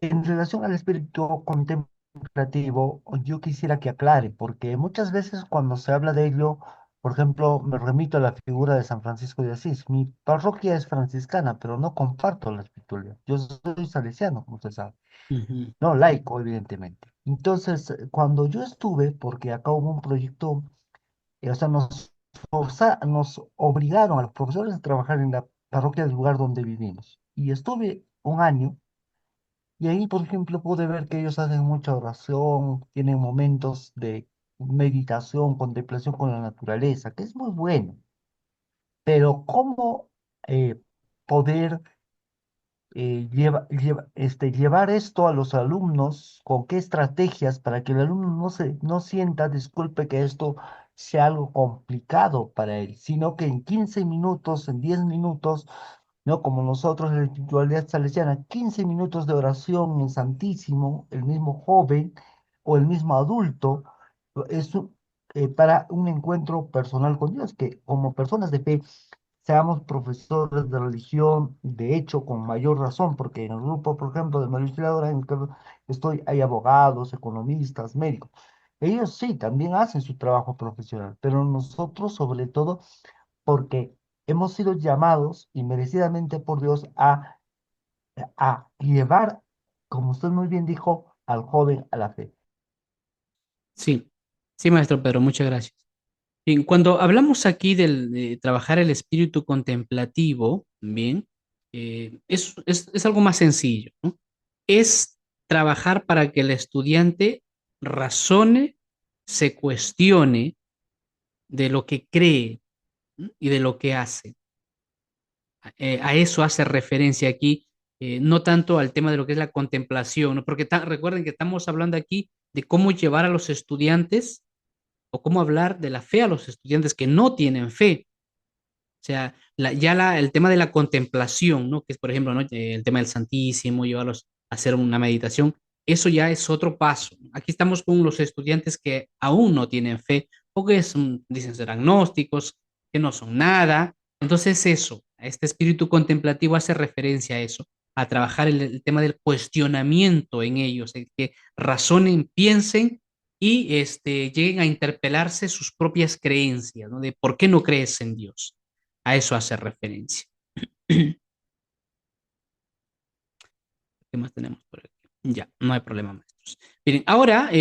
relación al espíritu contemplativo, yo quisiera que aclare, porque muchas veces cuando se habla de ello, por ejemplo, me remito a la figura de San Francisco de Asís. Mi parroquia es franciscana, pero no comparto la espiritualidad. Yo soy salesiano, como usted sabe. Ujú. No laico, evidentemente. Entonces, cuando yo estuve, porque acá hubo un proyecto, o sea, nos obligaron a los profesores a trabajar en la parroquia del lugar donde vivimos. Y estuve un año. Y ahí, por ejemplo, pude ver que ellos hacen mucha oración, tienen momentos de meditación, contemplación con la naturaleza, que es muy bueno. Pero ¿cómo poder llevar esto a los alumnos? ¿Con qué estrategias para que el alumno no sienta, disculpe, que esto sea algo complicado para él, sino que en 15 minutos, en 10 minutos, ¿no? Como nosotros en la espiritualidad salesiana, 15 minutos de oración en el Santísimo, el mismo joven o el mismo adulto, es para un encuentro personal con Dios, que como personas de fe seamos profesores de religión, de hecho, con mayor razón, porque en el grupo, por ejemplo, de María Auxiliadora en el que estoy, hay abogados, economistas, médicos. Ellos sí, también hacen su trabajo profesional, pero nosotros, sobre todo, porque hemos sido llamados y merecidamente por Dios a llevar, como usted muy bien dijo, al joven a la fe. Sí, sí, maestro Pedro, muchas gracias. Bien, cuando hablamos aquí de trabajar el espíritu contemplativo, bien, es algo más sencillo, ¿no? Es trabajar para que el estudiante razone, se cuestione de lo que cree, ¿no? Y de lo que hace. A eso hace referencia aquí, no tanto al tema de lo que es la contemplación, ¿no? Porque recuerden que estamos hablando aquí de cómo llevar a los estudiantes o cómo hablar de la fe a los estudiantes que no tienen fe. O sea, el tema de la contemplación, ¿no? Que es, por ejemplo, ¿no? El tema del Santísimo, llevarlos a hacer una meditación, eso ya es otro paso. Aquí estamos con los estudiantes que aún no tienen fe, o que dicen ser agnósticos, que no son nada. Entonces, eso, este espíritu contemplativo hace referencia a eso, a trabajar el tema del cuestionamiento en ellos, el que razonen, piensen y lleguen a interpelarse sus propias creencias, ¿no? De por qué no crees en Dios. A eso hace referencia. ¿Qué más tenemos por aquí? Ya, no hay problema, maestros. Miren, ahora,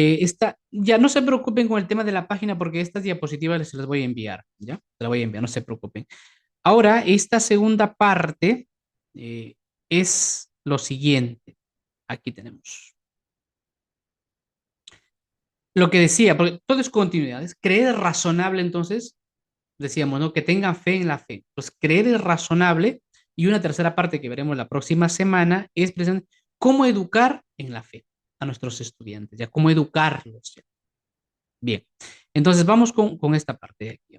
ya no se preocupen con el tema de la página porque estas diapositivas les las voy a enviar, ¿ya? Se las voy a enviar, no se preocupen. Ahora, esta segunda parte eh, es lo siguiente. Aquí tenemos. Lo que decía, porque todo es continuidad, es creer razonable, entonces, decíamos, ¿no? Que tengan fe en la fe. Pues creer es razonable y una tercera parte que veremos la próxima semana es precisamente cómo educar en la fe a nuestros estudiantes, ya cómo educarlos. Ya. Bien, entonces vamos con esta parte de aquí.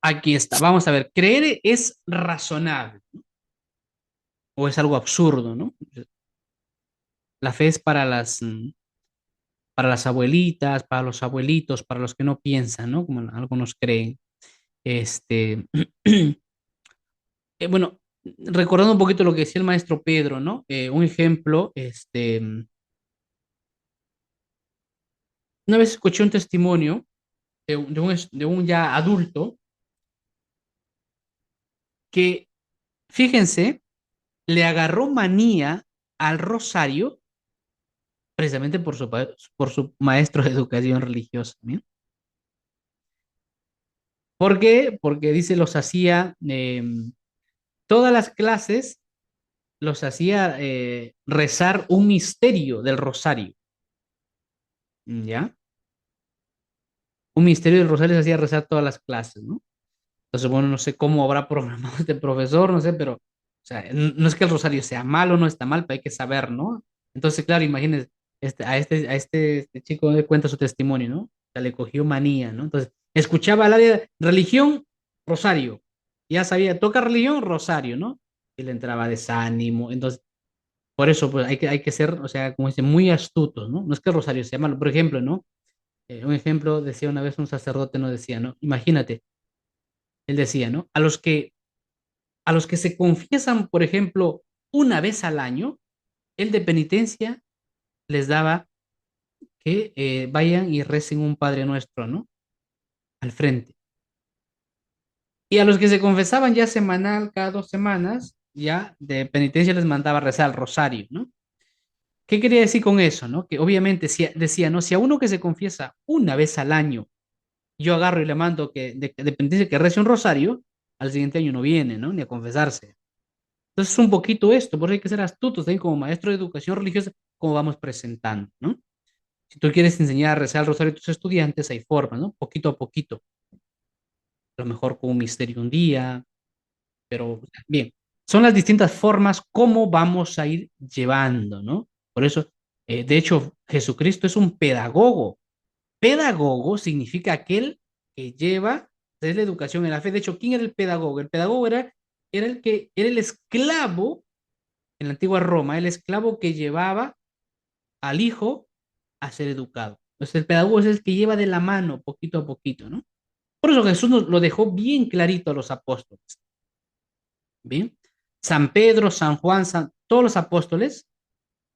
Aquí está, vamos a ver, creer es razonable o es algo absurdo, ¿no? La fe es para las abuelitas, para los abuelitos, para los que no piensan, ¿no? Como algunos creen. Este, bueno, recordando un poquito lo que decía el maestro Pedro, ¿no? Un ejemplo, una vez escuché un testimonio de un ya adulto que, fíjense, le agarró manía al rosario precisamente por su maestro de educación religiosa. ¿Bien? ¿Por qué? Porque dice, los hacía, todas las clases los hacía rezar un misterio del rosario, ¿ya? Un misterio del rosario se hacía rezar todas las clases, ¿no? Entonces, bueno, no sé cómo habrá programado este profesor, no sé, pero, o sea, no es que el rosario sea malo, no está mal, pero hay que saber, ¿no? Entonces, claro, imagínense, este chico le cuenta su testimonio, ¿no? O sea, le cogió manía, ¿no? Entonces, escuchaba el área de religión, rosario. Ya sabía, toca religión, rosario, ¿no? Y le entraba desánimo. Entonces, por eso, pues hay que ser, o sea, como dice, muy astutos, ¿no? No es que el rosario sea malo. Por ejemplo, ¿no? Un ejemplo, decía una vez un sacerdote, no decía, ¿no? Imagínate, él decía, ¿no? A los que se confiesan, por ejemplo, una vez al año, él de penitencia les daba que vayan y recen un Padre Nuestro, ¿no? Al frente. Y a los que se confesaban ya semanal, cada 2 semanas, ya de penitencia les mandaba rezar el rosario, ¿no? ¿Qué quería decir con eso, no? Que obviamente si, decía, ¿no? Si a uno que se confiesa una vez al año, yo agarro y le mando que de penitencia que rece un rosario, al siguiente año no viene, ¿no? Ni a confesarse. Entonces es un poquito esto, por eso hay que ser astutos también como maestro de educación religiosa, como vamos presentando, ¿no? Si tú quieres enseñar a rezar el rosario a tus estudiantes, hay formas, ¿no? Poquito a poquito, a lo mejor con un misterio un día, pero bien, son las distintas formas como vamos a ir llevando, ¿no? Por eso, de hecho, Jesucristo es un pedagogo. Pedagogo significa aquel que lleva, es la educación en la fe. De hecho, ¿quién era el pedagogo? El pedagogo era el que era el esclavo en la antigua Roma, el esclavo que llevaba al hijo a ser educado. Entonces, el pedagogo es el que lleva de la mano poquito a poquito, ¿no? Por eso Jesús nos lo dejó bien clarito a los apóstoles. ¿Bien? San Pedro, San Juan, todos los apóstoles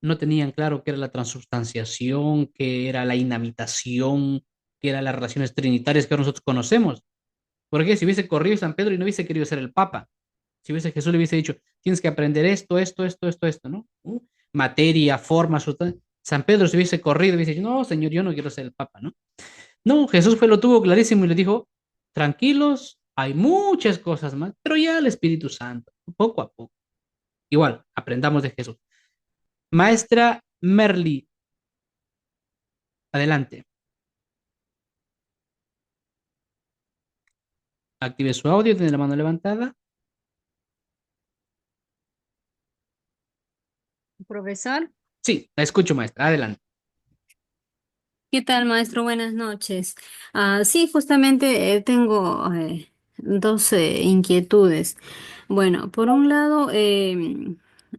no tenían claro qué era la transubstanciación, qué era la inhabitación, qué eran las relaciones trinitarias que nosotros conocemos. Porque si hubiese corrido San Pedro y no hubiese querido ser el Papa, si hubiese Jesús le hubiese dicho, tienes que aprender esto, ¿no? Materia, forma, San Pedro se hubiese corrido y hubiese dicho, no, señor, yo no quiero ser el Papa, ¿no? No, Jesús fue, lo tuvo clarísimo y le dijo, tranquilos, hay muchas cosas más, pero ya el Espíritu Santo, poco a poco. Igual, aprendamos de Jesús. Maestra Merly, adelante. Active su audio, tiene la mano levantada. Profesor, Sí, la escucho, maestra, adelante. ¿qué tal, maestro? Buenas noches. Sí, justamente tengo dos inquietudes. Bueno, por un lado,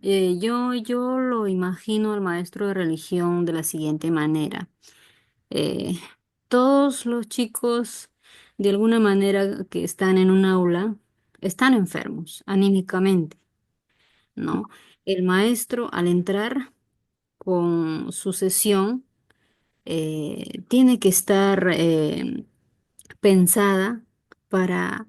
yo lo imagino al maestro de religión de la siguiente manera. Eh, Todos los chicos, de alguna manera, que están en un aula, están enfermos anímicamente, ¿no? El maestro, al entrar con su sesión, tiene que estar pensada para,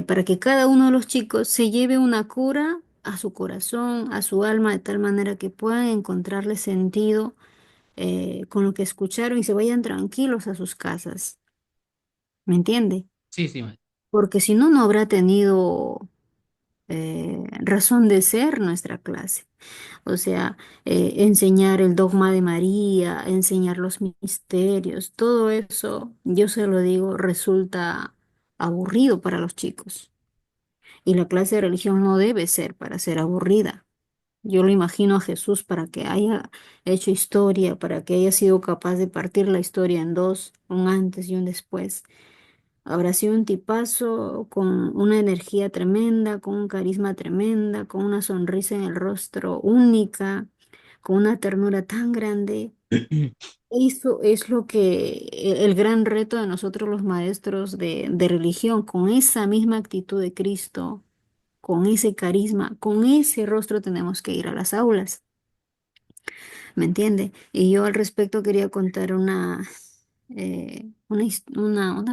para que cada uno de los chicos se lleve una cura a su corazón, a su alma, de tal manera que puedan encontrarle sentido con lo que escucharon y se vayan tranquilos a sus casas. ¿Me entiende? Sí, sí, maestra. Porque si no, no habrá tenido razón de ser nuestra clase. O sea, enseñar el dogma de María, enseñar los misterios, todo eso, yo se lo digo, resulta aburrido para los chicos. Y la clase de religión no debe ser para ser aburrida. Yo lo imagino a Jesús para que haya hecho historia, para que haya sido capaz de partir la historia en dos, un antes y un después. Habrá sido un tipazo con una energía tremenda, con un carisma tremenda, con una sonrisa en el rostro única, con una ternura tan grande. Eso es lo que el gran reto de nosotros los maestros de religión, con esa misma actitud de Cristo, con ese carisma, con ese rostro tenemos que ir a las aulas. ¿Me entiende? Y yo al respecto quería contar una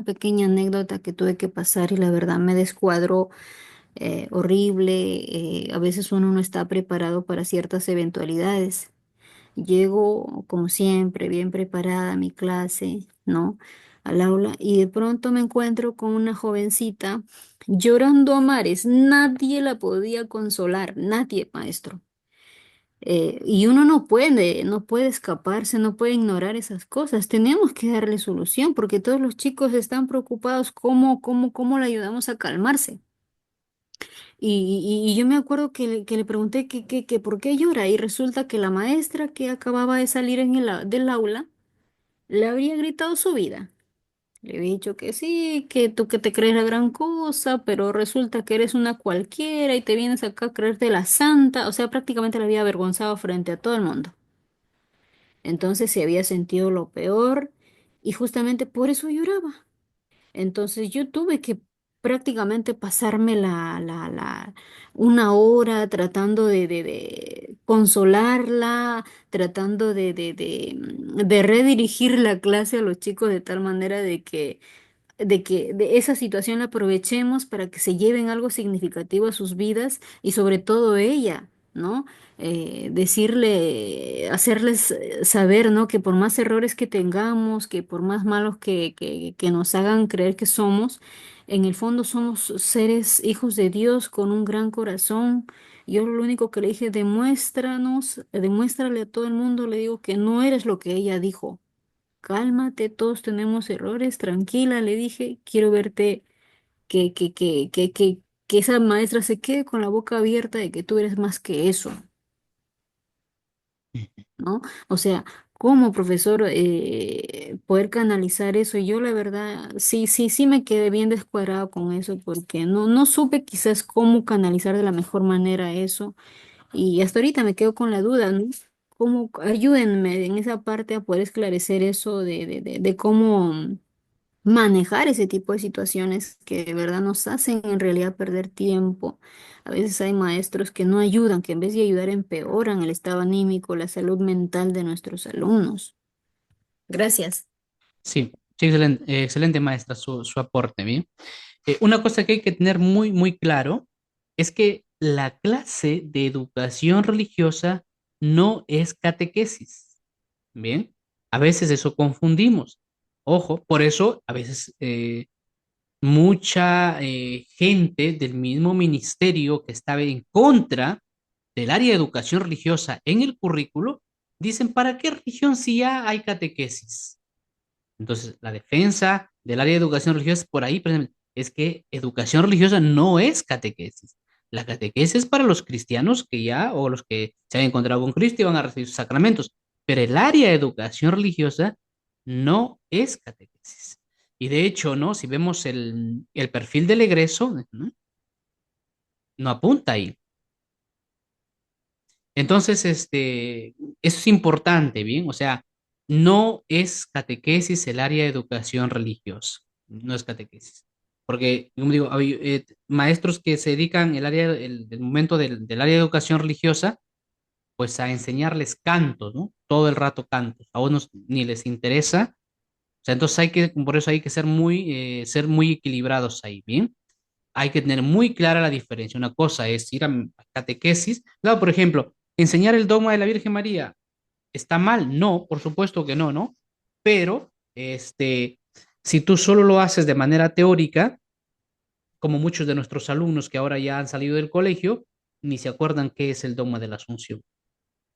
pequeña anécdota que tuve que pasar y la verdad me descuadró horrible. A veces uno no está preparado para ciertas eventualidades. Llego, como siempre, bien preparada a mi clase, ¿no? Al aula, y de pronto me encuentro con una jovencita llorando a mares. Nadie la podía consolar, nadie, maestro. Y uno no puede escaparse, no puede ignorar esas cosas. Tenemos que darle solución porque todos los chicos están preocupados cómo le ayudamos a calmarse. Y yo me acuerdo que le pregunté que por qué llora y resulta que la maestra que acababa de salir del aula le habría gritado su vida. Le había dicho que sí, que tú que te crees la gran cosa, pero resulta que eres una cualquiera y te vienes acá a creerte la santa. O sea, prácticamente la había avergonzado frente a todo el mundo. Entonces se había sentido lo peor y justamente por eso lloraba. Entonces yo tuve que prácticamente pasarme una hora tratando de consolarla, tratando de redirigir la clase a los chicos de tal manera de que de esa situación la aprovechemos para que se lleven algo significativo a sus vidas y sobre todo ella, ¿no? Decirle, hacerles saber, ¿no? Que por más errores que tengamos, que por más malos que nos hagan creer que somos, en el fondo somos seres hijos de Dios con un gran corazón. Yo lo único que le dije, demuéstrale a todo el mundo, le digo que no eres lo que ella dijo. Cálmate, todos tenemos errores, tranquila, le dije, quiero verte que esa maestra se quede con la boca abierta de que tú eres más que eso, ¿no? O sea, como profesor, poder canalizar eso, yo la verdad, sí me quedé bien descuadrado con eso, porque no supe quizás cómo canalizar de la mejor manera eso, y hasta ahorita me quedo con la duda, ¿no? Cómo, ayúdenme en esa parte a poder esclarecer eso de cómo manejar ese tipo de situaciones que de verdad nos hacen en realidad perder tiempo. A veces hay maestros que no ayudan, que en vez de ayudar empeoran el estado anímico, la salud mental de nuestros alumnos. Gracias. Sí, sí, excelente, excelente maestra su aporte, ¿bien? Una cosa que hay que tener muy, muy claro es que la clase de educación religiosa no es catequesis, ¿bien? A veces eso confundimos. Ojo, por eso a veces mucha gente del mismo ministerio que estaba en contra del área de educación religiosa en el currículo, dicen, ¿para qué religión si ya hay catequesis? Entonces, la defensa del área de educación religiosa por ahí precisamente, es que educación religiosa no es catequesis. La catequesis es para los cristianos que ya, o los que se han encontrado con Cristo y van a recibir sus sacramentos. Pero el área de educación religiosa no es catequesis. Y de hecho, ¿no? Si vemos el perfil del egreso, ¿no? No apunta ahí. Entonces, eso es importante, ¿bien? O sea, no es catequesis el área de educación religiosa, no es catequesis. Porque, como digo, hay maestros que se dedican el momento del área de educación religiosa, pues a enseñarles cantos, ¿no? Todo el rato cantos. A unos ni les interesa. O sea, entonces por eso hay que ser muy equilibrados ahí, ¿bien? Hay que tener muy clara la diferencia. Una cosa es ir a catequesis. Claro, por ejemplo, enseñar el dogma de la Virgen María, ¿está mal? No, por supuesto que no, ¿no? Pero, si tú solo lo haces de manera teórica, como muchos de nuestros alumnos que ahora ya han salido del colegio, ni se acuerdan qué es el dogma de la Asunción.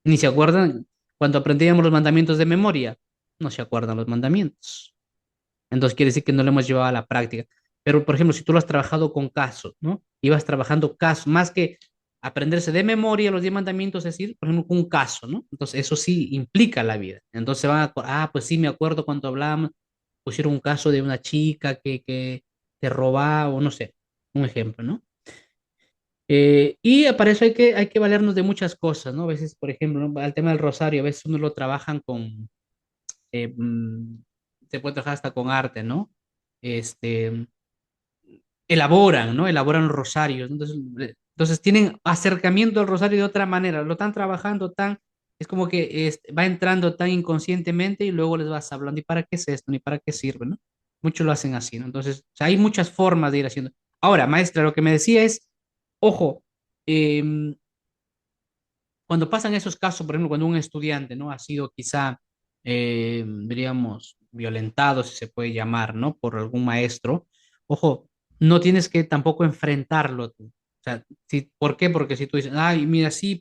Ni se acuerdan cuando aprendíamos los mandamientos de memoria, no se acuerdan los mandamientos. Entonces quiere decir que no lo hemos llevado a la práctica. Pero, por ejemplo, si tú lo has trabajado con casos, ¿no? Y vas trabajando casos, más que aprenderse de memoria los 10 mandamientos, es decir, por ejemplo, un caso, ¿no? Entonces eso sí implica la vida. Entonces pues sí, me acuerdo cuando hablábamos, pusieron un caso de una chica que te robaba, o no sé, un ejemplo, ¿no? Y para eso hay que valernos de muchas cosas, ¿no? A veces, por ejemplo, ¿no? Al tema del rosario, a veces uno lo trabajan eh, mm, se puede trabajar hasta con arte, ¿no? Este, elaboran, ¿no? Elaboran los rosarios. Entonces tienen acercamiento al rosario de otra manera, lo están trabajando es como que va entrando tan inconscientemente y luego les vas hablando, ¿y para qué es esto? ¿Ni para qué sirve? ¿No? Muchos lo hacen así, ¿no? Entonces, o sea, hay muchas formas de ir haciendo. Ahora, maestra, lo que me decía es, Ojo, em, cuando pasan esos casos, por ejemplo, cuando un estudiante, ¿no? Ha sido quizá, diríamos, violentado, si se puede llamar, ¿no? Por algún maestro, ojo, no tienes que tampoco enfrentarlo tú. O sea, ¿por qué? Porque si tú dices, ay, mira, sí,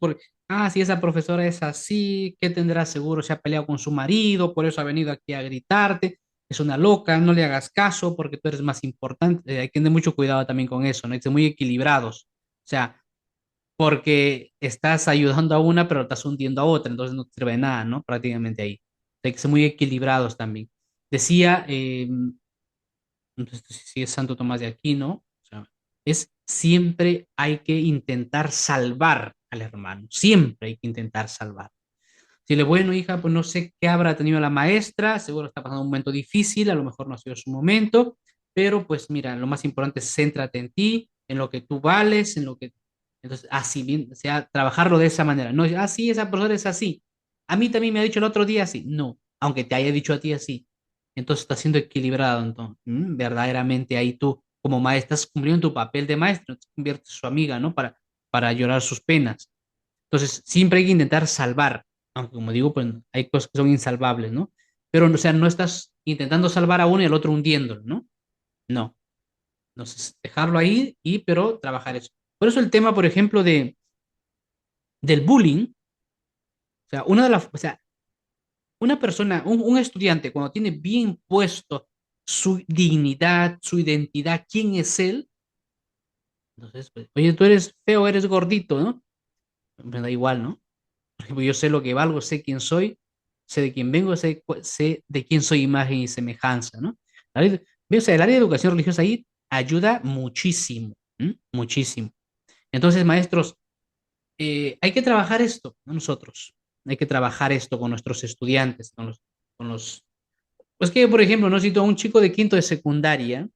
si esa profesora es así, ¿qué tendrá seguro? Se ha peleado con su marido, por eso ha venido aquí a gritarte, es una loca, no le hagas caso porque tú eres más importante. Hay que tener mucho cuidado también con eso, ¿no? Hay que ser muy equilibrados. O sea, porque estás ayudando a una, pero estás hundiendo a otra, entonces no te sirve de nada, ¿no? Prácticamente ahí. Hay que ser muy equilibrados también. Decía, no sé si es Santo Tomás de Aquino, o sea, es siempre hay que intentar salvar al hermano, siempre hay que intentar salvar. Si le bueno, hija, pues no sé qué habrá tenido la maestra, seguro está pasando un momento difícil, a lo mejor no ha sido su momento, pero pues mira, lo más importante es céntrate en ti, en lo que tú vales, en lo que... Entonces, así, bien, o sea, trabajarlo de esa manera. No, sí, esa profesora es así. A mí también me ha dicho el otro día así. No, aunque te haya dicho a ti así. Entonces está siendo equilibrado, entonces, verdaderamente ahí tú, como maestra, estás cumpliendo tu papel de maestro, te conviertes en su amiga, ¿no? Para llorar sus penas. Entonces, siempre hay que intentar salvar, aunque como digo, pues hay cosas que son insalvables, ¿no? Pero, o sea, no estás intentando salvar a uno y al otro hundiéndolo, ¿no? No. Entonces, dejarlo ahí pero trabajar eso. Por eso el tema, por ejemplo, del bullying, o sea, o sea, una persona, un estudiante, cuando tiene bien puesto su dignidad, su identidad, quién es él, entonces, pues, oye, tú eres feo, eres gordito, ¿no? Me da igual, ¿no? Por ejemplo, yo sé lo que valgo, sé quién soy, sé de quién vengo, sé de quién soy imagen y semejanza, ¿no? O sea, el área de educación religiosa ahí ayuda muchísimo, ¿m? Muchísimo. Entonces, maestros, hay que trabajar esto, ¿no? Nosotros, hay que trabajar esto con nuestros estudiantes, con los... Pues que, por ejemplo, no cito a un chico de quinto de secundaria,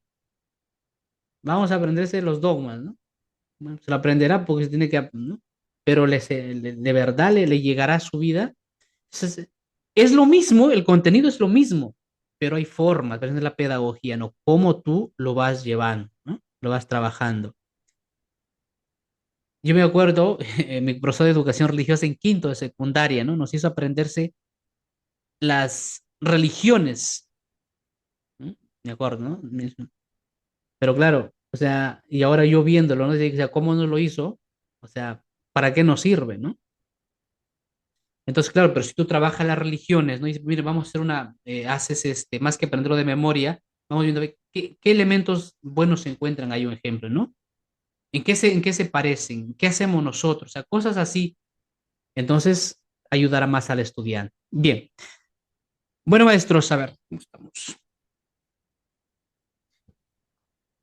vamos a aprenderse los dogmas, ¿no? Bueno, se lo aprenderá porque se tiene que, ¿no? Pero de verdad le llegará a su vida. Entonces, es lo mismo, el contenido es lo mismo, pero hay formas, depende de la pedagogía, ¿no? Cómo tú lo vas llevando, ¿no? Lo vas trabajando. Yo me acuerdo, mi profesor de educación religiosa en quinto de secundaria, ¿no? Nos hizo aprenderse las religiones, ¿no? Me acuerdo, ¿no? Pero claro, o sea, y ahora yo viéndolo, ¿no? O sea, ¿cómo no lo hizo? O sea, ¿para qué nos sirve, no? Entonces, claro, pero si tú trabajas las religiones, ¿no? Y dices, mire, vamos a hacer haces más que aprenderlo de memoria, vamos viendo qué elementos buenos se encuentran ahí, un ejemplo, ¿no? ¿En qué se parecen? ¿Qué hacemos nosotros? O sea, cosas así. Entonces, ayudará más al estudiante. Bien. Bueno, maestros, a ver, ¿cómo estamos?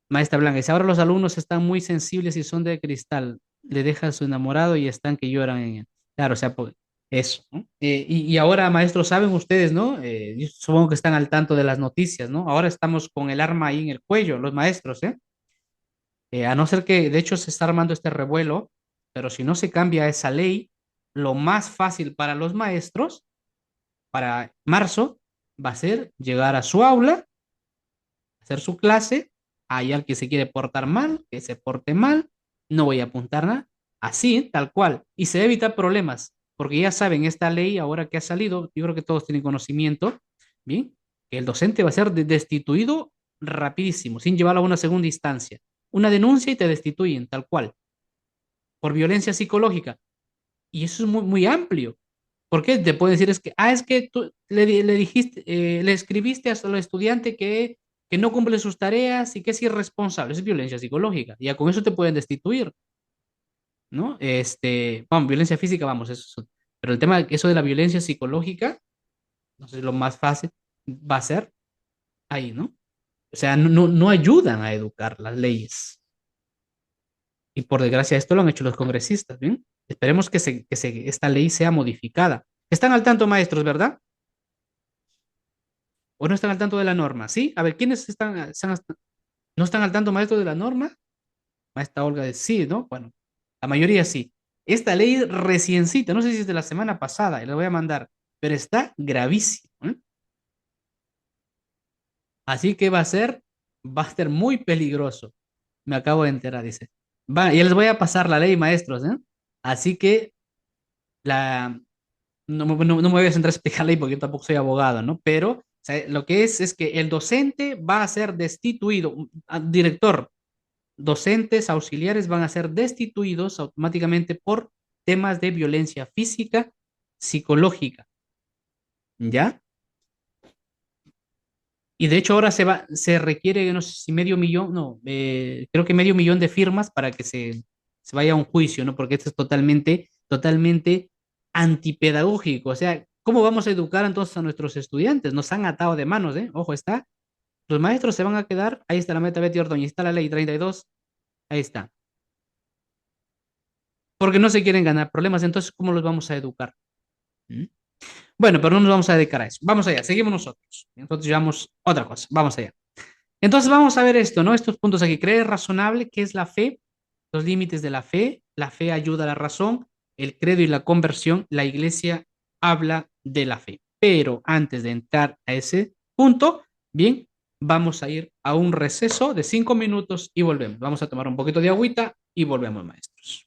Maestra Blanca, dice, ahora los alumnos están muy sensibles y son de cristal. Le deja a su enamorado y están que lloran en él. Claro, o sea, pues, eso, ¿no? Y ahora, maestros, saben ustedes, ¿no? Yo supongo que están al tanto de las noticias, ¿no? Ahora estamos con el arma ahí en el cuello, los maestros, ¿eh? A no ser que, de hecho, se está armando este revuelo, pero si no se cambia esa ley, lo más fácil para los maestros, para marzo, va a ser llegar a su aula, hacer su clase, hay alguien que se quiere portar mal, que se porte mal, no voy a apuntar nada, así, tal cual, y se evita problemas, porque ya saben, esta ley ahora que ha salido, yo creo que todos tienen conocimiento, bien, que el docente va a ser destituido rapidísimo, sin llevarlo a una segunda instancia. Una denuncia y te destituyen, tal cual, por violencia psicológica. Y eso es muy, muy amplio. Porque te pueden decir es que tú le dijiste, le escribiste al estudiante que no cumple sus tareas y que es irresponsable, es violencia psicológica. Ya con eso te pueden destituir, ¿no? Vamos, violencia física, vamos, pero el tema, eso de la violencia psicológica, no sé, lo más fácil va a ser ahí, ¿no? O sea, no ayudan a educar las leyes. Y por desgracia esto lo han hecho los congresistas, ¿bien? Esperemos que esta ley sea modificada. Están al tanto, maestros, ¿verdad? ¿O no están al tanto de la norma? ¿Sí? A ver, ¿quiénes no están al tanto, maestros, de la norma? Maestra Olga dice, sí, ¿no? Bueno, la mayoría sí. Esta ley reciencita, no sé si es de la semana pasada, y la voy a mandar, pero está gravísimo, ¿eh? Así que va a ser muy peligroso. Me acabo de enterar, dice. Ya les voy a pasar la ley, maestros, ¿eh? Así que la, no me voy a centrar a explicar la ley porque yo tampoco soy abogado, ¿no? Pero o sea, lo que es que el docente va a ser destituido, director, docentes, auxiliares van a ser destituidos automáticamente por temas de violencia física, psicológica, ¿ya? Y de hecho ahora se requiere, no sé si medio millón, no, creo que medio millón de firmas para que se vaya a un juicio, ¿no? Porque esto es totalmente antipedagógico. O sea, ¿cómo vamos a educar entonces a nuestros estudiantes? Nos han atado de manos, ¿eh? Ojo, está. Los maestros se van a quedar, ahí está la meta Betty Ordóñez, está la ley 32, ahí está. Porque no se quieren ganar problemas, entonces, ¿cómo los vamos a educar? ¿Mm? Bueno, pero no nos vamos a dedicar a eso. Vamos allá, seguimos nosotros. Entonces llevamos otra cosa, vamos allá. Entonces vamos a ver esto, ¿no? Estos puntos aquí. ¿Creer razonable? ¿Qué es la fe? Los límites de la fe. La fe ayuda a la razón. El credo y la conversión. La iglesia habla de la fe. Pero antes de entrar a ese punto, bien, vamos a ir a un receso de 5 minutos y volvemos. Vamos a tomar un poquito de agüita y volvemos, maestros.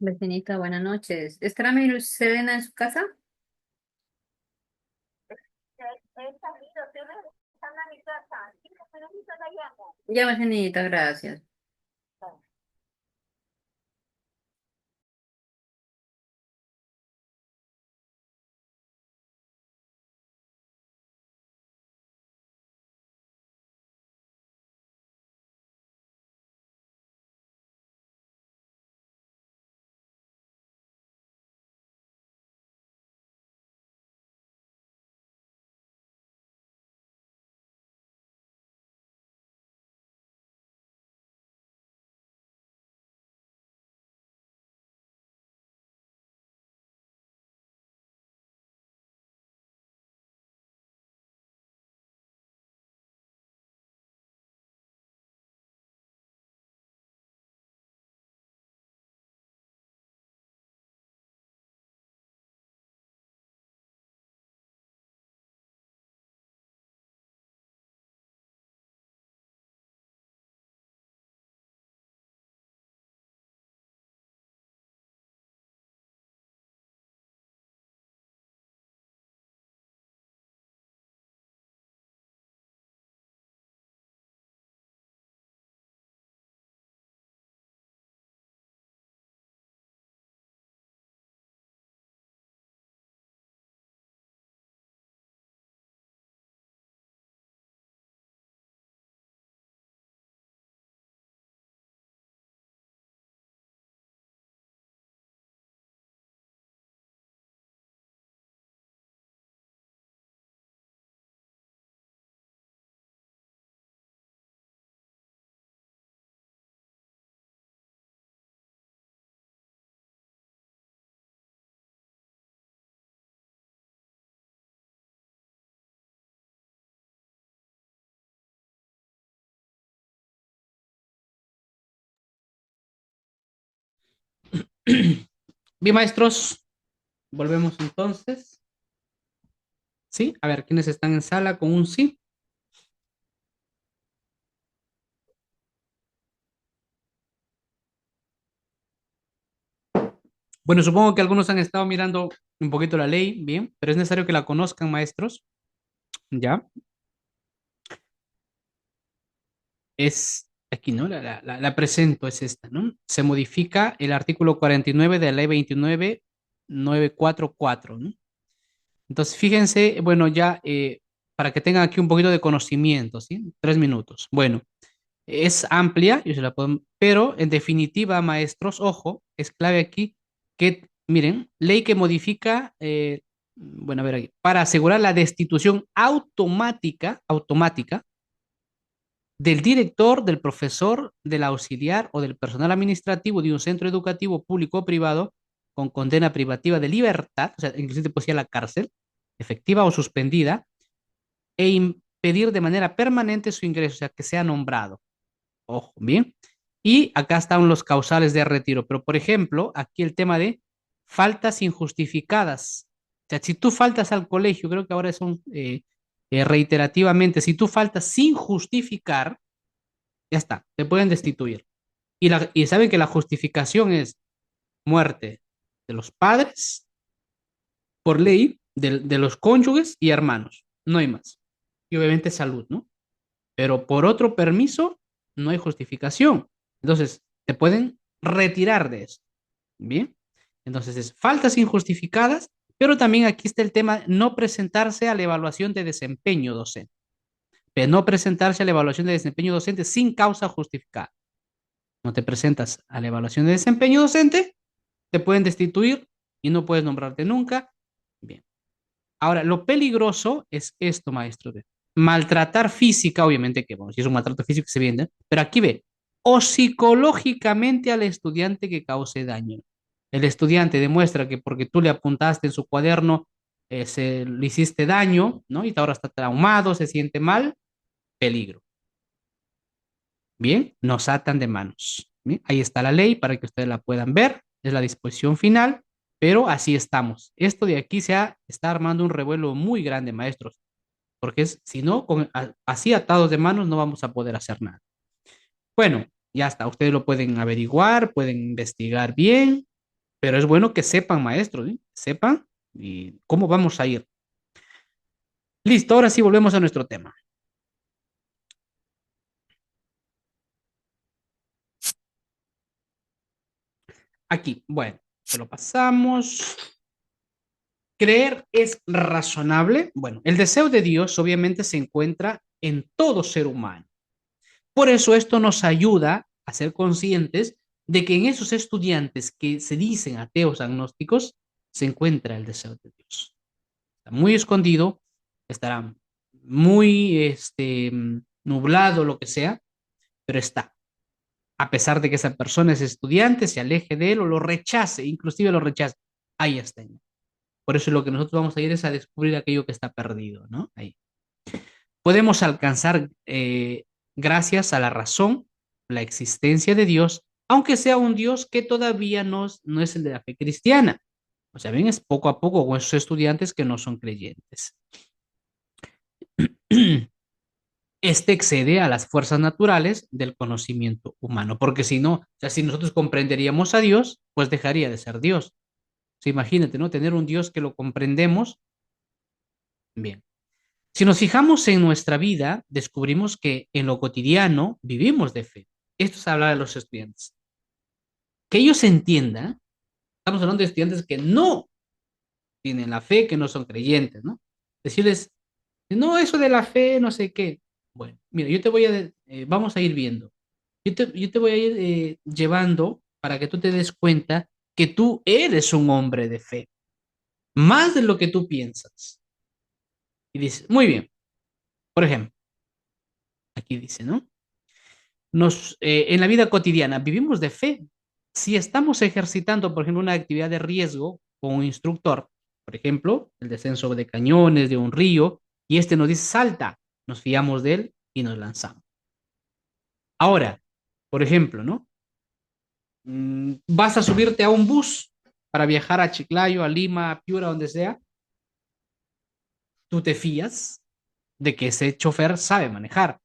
Vecinita, buenas noches. ¿Estará mi Serena en su casa? Ya, vecinita, gracias. Bien, maestros, volvemos entonces. Sí, a ver, ¿quiénes están en sala con un sí? Bueno, supongo que algunos han estado mirando un poquito la ley, bien, pero es necesario que la conozcan, maestros. Ya, es aquí, ¿no? La presento, es esta, ¿no? Se modifica el artículo 49 de la ley 29944, ¿no? Entonces, fíjense, bueno, ya para que tengan aquí un poquito de conocimiento, ¿sí? 3 minutos. Bueno, es amplia, yo se la puedo, pero en definitiva, maestros, ojo, es clave aquí que, miren, ley que modifica, bueno, a ver aquí, para asegurar la destitución automática del director, del profesor, del auxiliar o del personal administrativo de un centro educativo público o privado con condena privativa de libertad, o sea, inclusive te puede ir a la cárcel, efectiva o suspendida, e impedir de manera permanente su ingreso, o sea, que sea nombrado. Ojo, bien. Y acá están los causales de retiro. Pero, por ejemplo, aquí el tema de faltas injustificadas. O sea, si tú faltas al colegio, creo que ahora son reiterativamente, si tú faltas sin justificar, ya está, te pueden destituir. Y saben que la justificación es muerte de los padres, por ley, de los cónyuges y hermanos. No hay más. Y obviamente salud, ¿no? Pero por otro permiso no hay justificación. Entonces, te pueden retirar de eso. Bien. Entonces, es faltas injustificadas, pero también aquí está el tema no presentarse a la evaluación de desempeño docente. Pero no presentarse a la evaluación de desempeño docente sin causa justificada. No te presentas a la evaluación de desempeño docente, te pueden destituir y no puedes nombrarte nunca. Bien. Ahora, lo peligroso es esto, maestro. Ve. Maltratar física, obviamente que, bueno, si es un maltrato físico se viene, pero aquí ve, o psicológicamente al estudiante que cause daño. El estudiante demuestra que porque tú le apuntaste en su cuaderno, le hiciste daño, ¿no? Y ahora está traumado, se siente mal, peligro. Bien, nos atan de manos. Bien, ahí está la ley para que ustedes la puedan ver, es la disposición final, pero así estamos. Esto de aquí está armando un revuelo muy grande, maestros, porque si no, así atados de manos no vamos a poder hacer nada. Bueno, ya está, ustedes lo pueden averiguar, pueden investigar bien, Pero es bueno que sepan, maestros, ¿sí? Sepan y cómo vamos a ir. Listo, ahora sí volvemos a nuestro tema. Aquí, bueno, se lo pasamos. Creer es razonable. Bueno, el deseo de Dios obviamente se encuentra en todo ser humano. Por eso esto nos ayuda a ser conscientes de que en esos estudiantes que se dicen ateos agnósticos se encuentra el deseo de Dios. Está muy escondido, estará muy nublado, lo que sea, pero está. A pesar de que esa persona es estudiante, se aleje de él o lo rechace, inclusive lo rechace, ahí está. Por eso lo que nosotros vamos a ir es a descubrir aquello que está perdido, ¿no? Ahí. Podemos alcanzar, gracias a la razón, la existencia de Dios, aunque sea un Dios que todavía no es el de la fe cristiana. O sea, bien, es poco a poco con esos estudiantes que no son creyentes. Este excede a las fuerzas naturales del conocimiento humano, porque si no, o sea, si nosotros comprenderíamos a Dios, pues dejaría de ser Dios. O sea, imagínate, ¿no? Tener un Dios que lo comprendemos, bien. Si nos fijamos en nuestra vida, descubrimos que en lo cotidiano vivimos de fe. Esto es hablar de los estudiantes. Que ellos entiendan, estamos hablando de estudiantes que no tienen la fe, que no son creyentes, ¿no? Decirles, no, eso de la fe, no sé qué. Bueno, mira, yo te voy a, vamos a ir viendo. Yo te voy a ir llevando para que tú te des cuenta que tú eres un hombre de fe, más de lo que tú piensas. Y dices, muy bien, por ejemplo, aquí dice, ¿no? En la vida cotidiana vivimos de fe. Si estamos ejercitando, por ejemplo, una actividad de riesgo con un instructor, por ejemplo, el descenso de cañones de un río, y este nos dice salta, nos fiamos de él y nos lanzamos. Ahora, por ejemplo, ¿no? Vas a subirte a un bus para viajar a Chiclayo, a Lima, a Piura, donde sea, tú te fías de que ese chofer sabe manejar,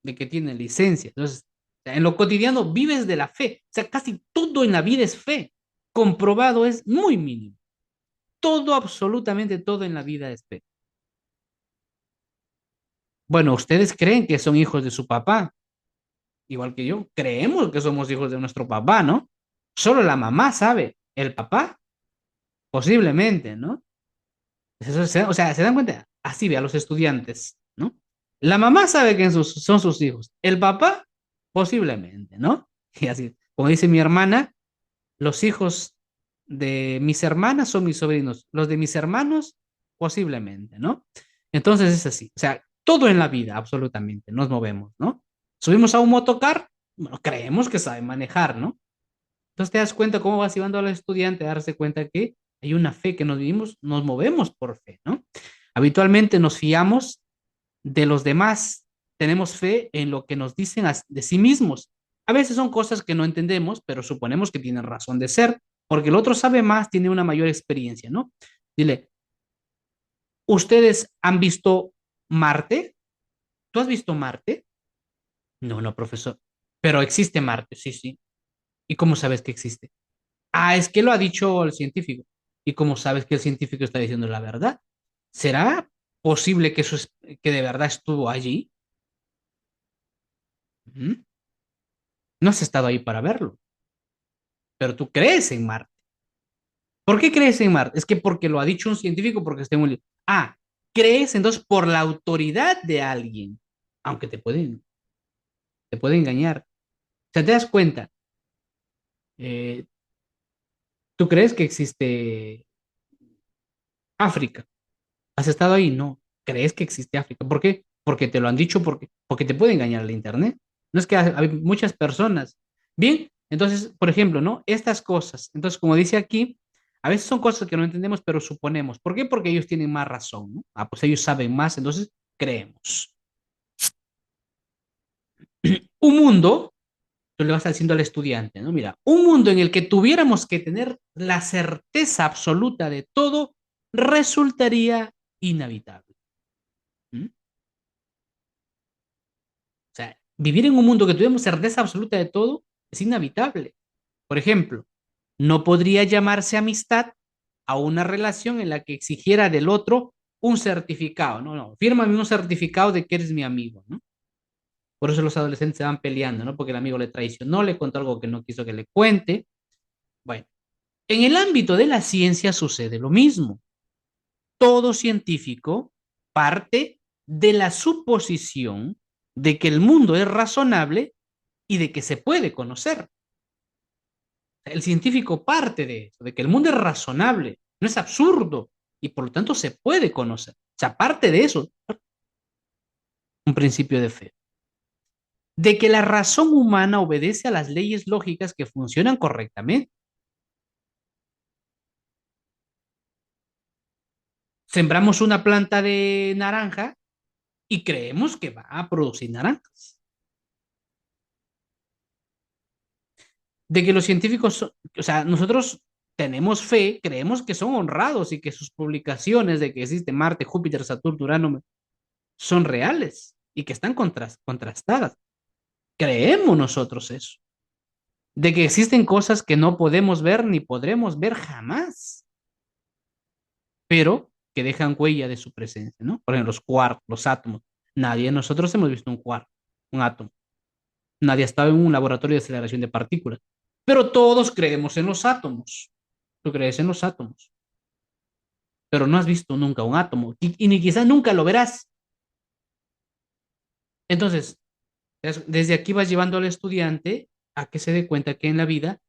de que tiene licencia. Entonces, en lo cotidiano vives de la fe. O sea, casi todo en la vida es fe. Comprobado es muy mínimo. Todo, absolutamente todo en la vida es fe. Bueno, ustedes creen que son hijos de su papá, igual que yo. Creemos que somos hijos de nuestro papá, ¿no? Solo la mamá sabe. El papá, posiblemente, ¿no? O sea, se dan cuenta. Así ve a los estudiantes, ¿no? La mamá sabe que son sus hijos. El papá, posiblemente, ¿no? Y así, como dice mi hermana, los hijos de mis hermanas son mis sobrinos, los de mis hermanos posiblemente, ¿no? Entonces es así, o sea, todo en la vida, absolutamente, nos movemos, ¿no? Subimos a un motocar, bueno, creemos que sabe manejar, ¿no? Entonces te das cuenta cómo vas llevando al estudiante a darse cuenta que hay una fe que nos vivimos, nos movemos por fe, ¿no? Habitualmente nos fiamos de los demás, tenemos fe en lo que nos dicen de sí mismos. A veces son cosas que no entendemos, pero suponemos que tienen razón de ser, porque el otro sabe más, tiene una mayor experiencia, ¿no? Dile, ¿ustedes han visto Marte? ¿Tú has visto Marte? No, no, profesor. Pero existe Marte, sí, sí. ¿Y cómo sabes que existe? Ah, es que lo ha dicho el científico. ¿Y cómo sabes que el científico está diciendo la verdad? ¿Será posible que que de verdad estuvo allí? ¿Mm? No has estado ahí para verlo, pero tú crees en Marte. ¿Por qué crees en Marte? Es que porque lo ha dicho un científico, porque está en un libro. Ah, crees entonces por la autoridad de alguien, aunque te puede engañar. O sea, te das cuenta. eh, ¿Tú crees que existe África? ¿Has estado ahí? No. ¿Crees que existe África? ¿Por qué? Porque te lo han dicho, porque te puede engañar el Internet. No es que hay muchas personas. Bien, entonces, por ejemplo, ¿no? Estas cosas. Entonces, como dice aquí, a veces son cosas que no entendemos, pero suponemos. ¿Por qué? Porque ellos tienen más razón, ¿no? Ah, pues ellos saben más, entonces creemos. Un mundo, tú le vas diciendo al estudiante, ¿no? Mira, un mundo en el que tuviéramos que tener la certeza absoluta de todo resultaría inhabitable. ¿Mm? O sea, vivir en un mundo que tuviéramos certeza absoluta de todo es inhabitable. Por ejemplo, No podría llamarse amistad a una relación en la que exigiera del otro un certificado. No, no, fírmame un certificado de que eres mi amigo, ¿no? Por eso los adolescentes se van peleando, ¿no? Porque el amigo le traicionó, le contó algo que no quiso que le cuente. Bueno, en el ámbito de la ciencia sucede lo mismo. Todo científico parte de la suposición de que el mundo es razonable y de que se puede conocer. El científico parte de eso, de que el mundo es razonable, no es absurdo y por lo tanto se puede conocer. O sea, parte de eso, un principio de fe. De que la razón humana obedece a las leyes lógicas que funcionan correctamente. Sembramos una planta de naranja y creemos que va a producir naranjas. De que los científicos, o sea, nosotros tenemos fe, creemos que son honrados y que sus publicaciones de que existe Marte, Júpiter, Saturno, Urano son reales y que están contrastadas. Creemos nosotros eso. De que existen cosas que no podemos ver ni podremos ver jamás, pero que dejan huella de su presencia, ¿no? Por ejemplo, los quarks, los átomos. Nadie de nosotros hemos visto un quark, un átomo. Nadie ha estado en un laboratorio de aceleración de partículas. Pero todos creemos en los átomos. Tú crees en los átomos, pero no has visto nunca un átomo y ni quizás nunca lo verás. Entonces, desde aquí vas llevando al estudiante a que se dé cuenta que en la vida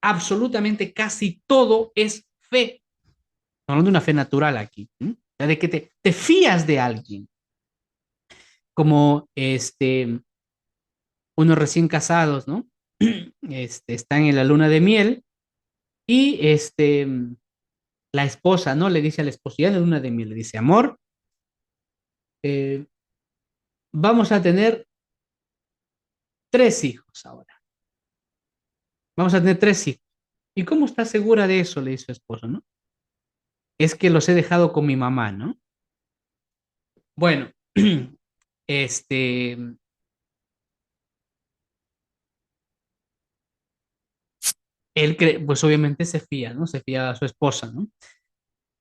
absolutamente casi todo es fe. Hablando de una fe natural aquí, ¿m? O sea, de que te fías de alguien, como unos recién casados, ¿no? Están en la luna de miel y la esposa, ¿no? Le dice a la esposa, ya en la luna de miel, le dice, amor, eh, vamos a tener 3 hijos ahora. Vamos a tener 3 hijos. ¿Y cómo estás segura de eso? Le dice su esposo, ¿no? Es que los he dejado con mi mamá, ¿no? Bueno, este, él cree, pues obviamente se fía, ¿no? Se fía a su esposa, ¿no?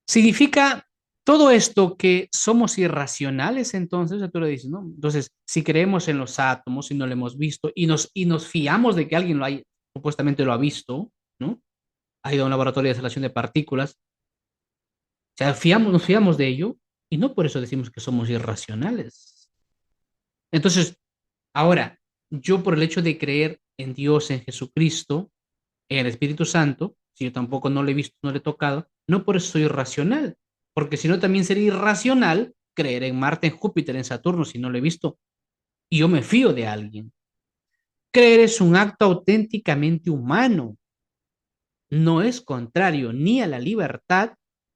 Significa todo esto que somos irracionales, entonces, ya tú le dices, ¿no? Entonces, si creemos en los átomos y no lo hemos visto y nos fiamos de que alguien supuestamente lo ha visto, ¿no? Ha ido a un laboratorio de aceleración de partículas, o sea, nos fiamos de ello y no por eso decimos que somos irracionales. Entonces, ahora, yo por el hecho de creer en Dios, en Jesucristo, en el Espíritu Santo, si yo tampoco no le he visto, no le he tocado, no por eso soy irracional, porque si no también sería irracional creer en Marte, en Júpiter, en Saturno, si no lo he visto, y yo me fío de alguien. Creer es un acto auténticamente humano, no es contrario ni a la libertad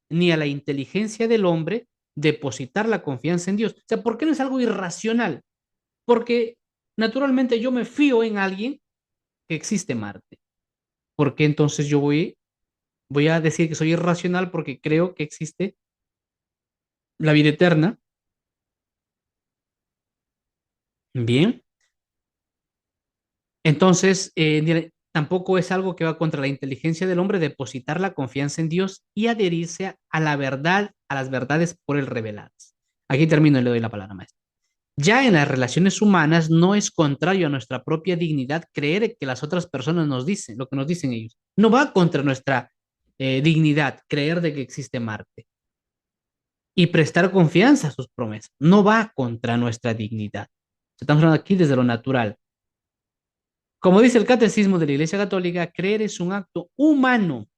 ni a la inteligencia del hombre depositar la confianza en Dios. O sea, ¿por qué no es algo irracional? Porque naturalmente yo me fío en alguien que existe Marte. ¿Por qué entonces yo voy a decir que soy irracional porque creo que existe la vida eterna? Bien, entonces tampoco es algo que va contra la inteligencia del hombre depositar la confianza en Dios y adherirse a la verdad, a las verdades por él reveladas. Aquí termino y le doy la palabra, maestro. Ya en las relaciones humanas no es contrario a nuestra propia dignidad creer que las otras personas nos dicen lo que nos dicen ellos. No va contra nuestra dignidad creer de que existe Marte y prestar confianza a sus promesas. No va contra nuestra dignidad. Estamos hablando aquí desde lo natural. Como dice el Catecismo de la Iglesia Católica, creer es un acto humano,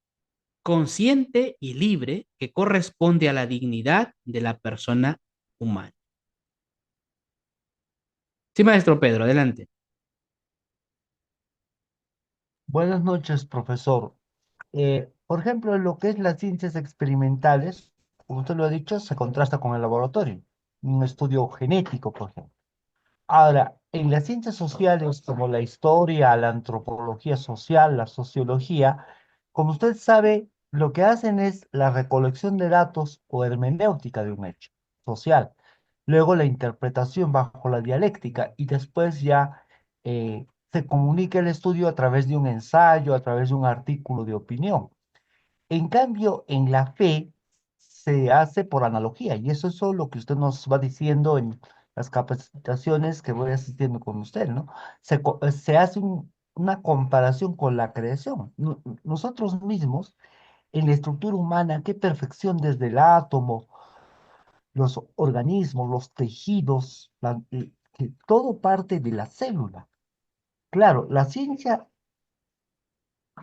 consciente y libre que corresponde a la dignidad de la persona humana. Sí, maestro Pedro, adelante. Buenas noches, profesor. Por ejemplo, en lo que es las ciencias experimentales, como usted lo ha dicho, se contrasta con el laboratorio, un estudio genético, por ejemplo. Ahora, en las ciencias sociales como la historia, la antropología social, la sociología, como usted sabe, lo que hacen es la recolección de datos o hermenéutica de un hecho social, luego la interpretación bajo la dialéctica y después ya se comunica el estudio a través de un ensayo, a través de un artículo de opinión. En cambio, en la fe se hace por analogía, y eso es lo que usted nos va diciendo en las capacitaciones que voy asistiendo con usted, ¿no? Se hace una comparación con la creación. Nosotros mismos, en la estructura humana, qué perfección desde el átomo, los organismos, los tejidos, que todo parte de la célula. Claro, la ciencia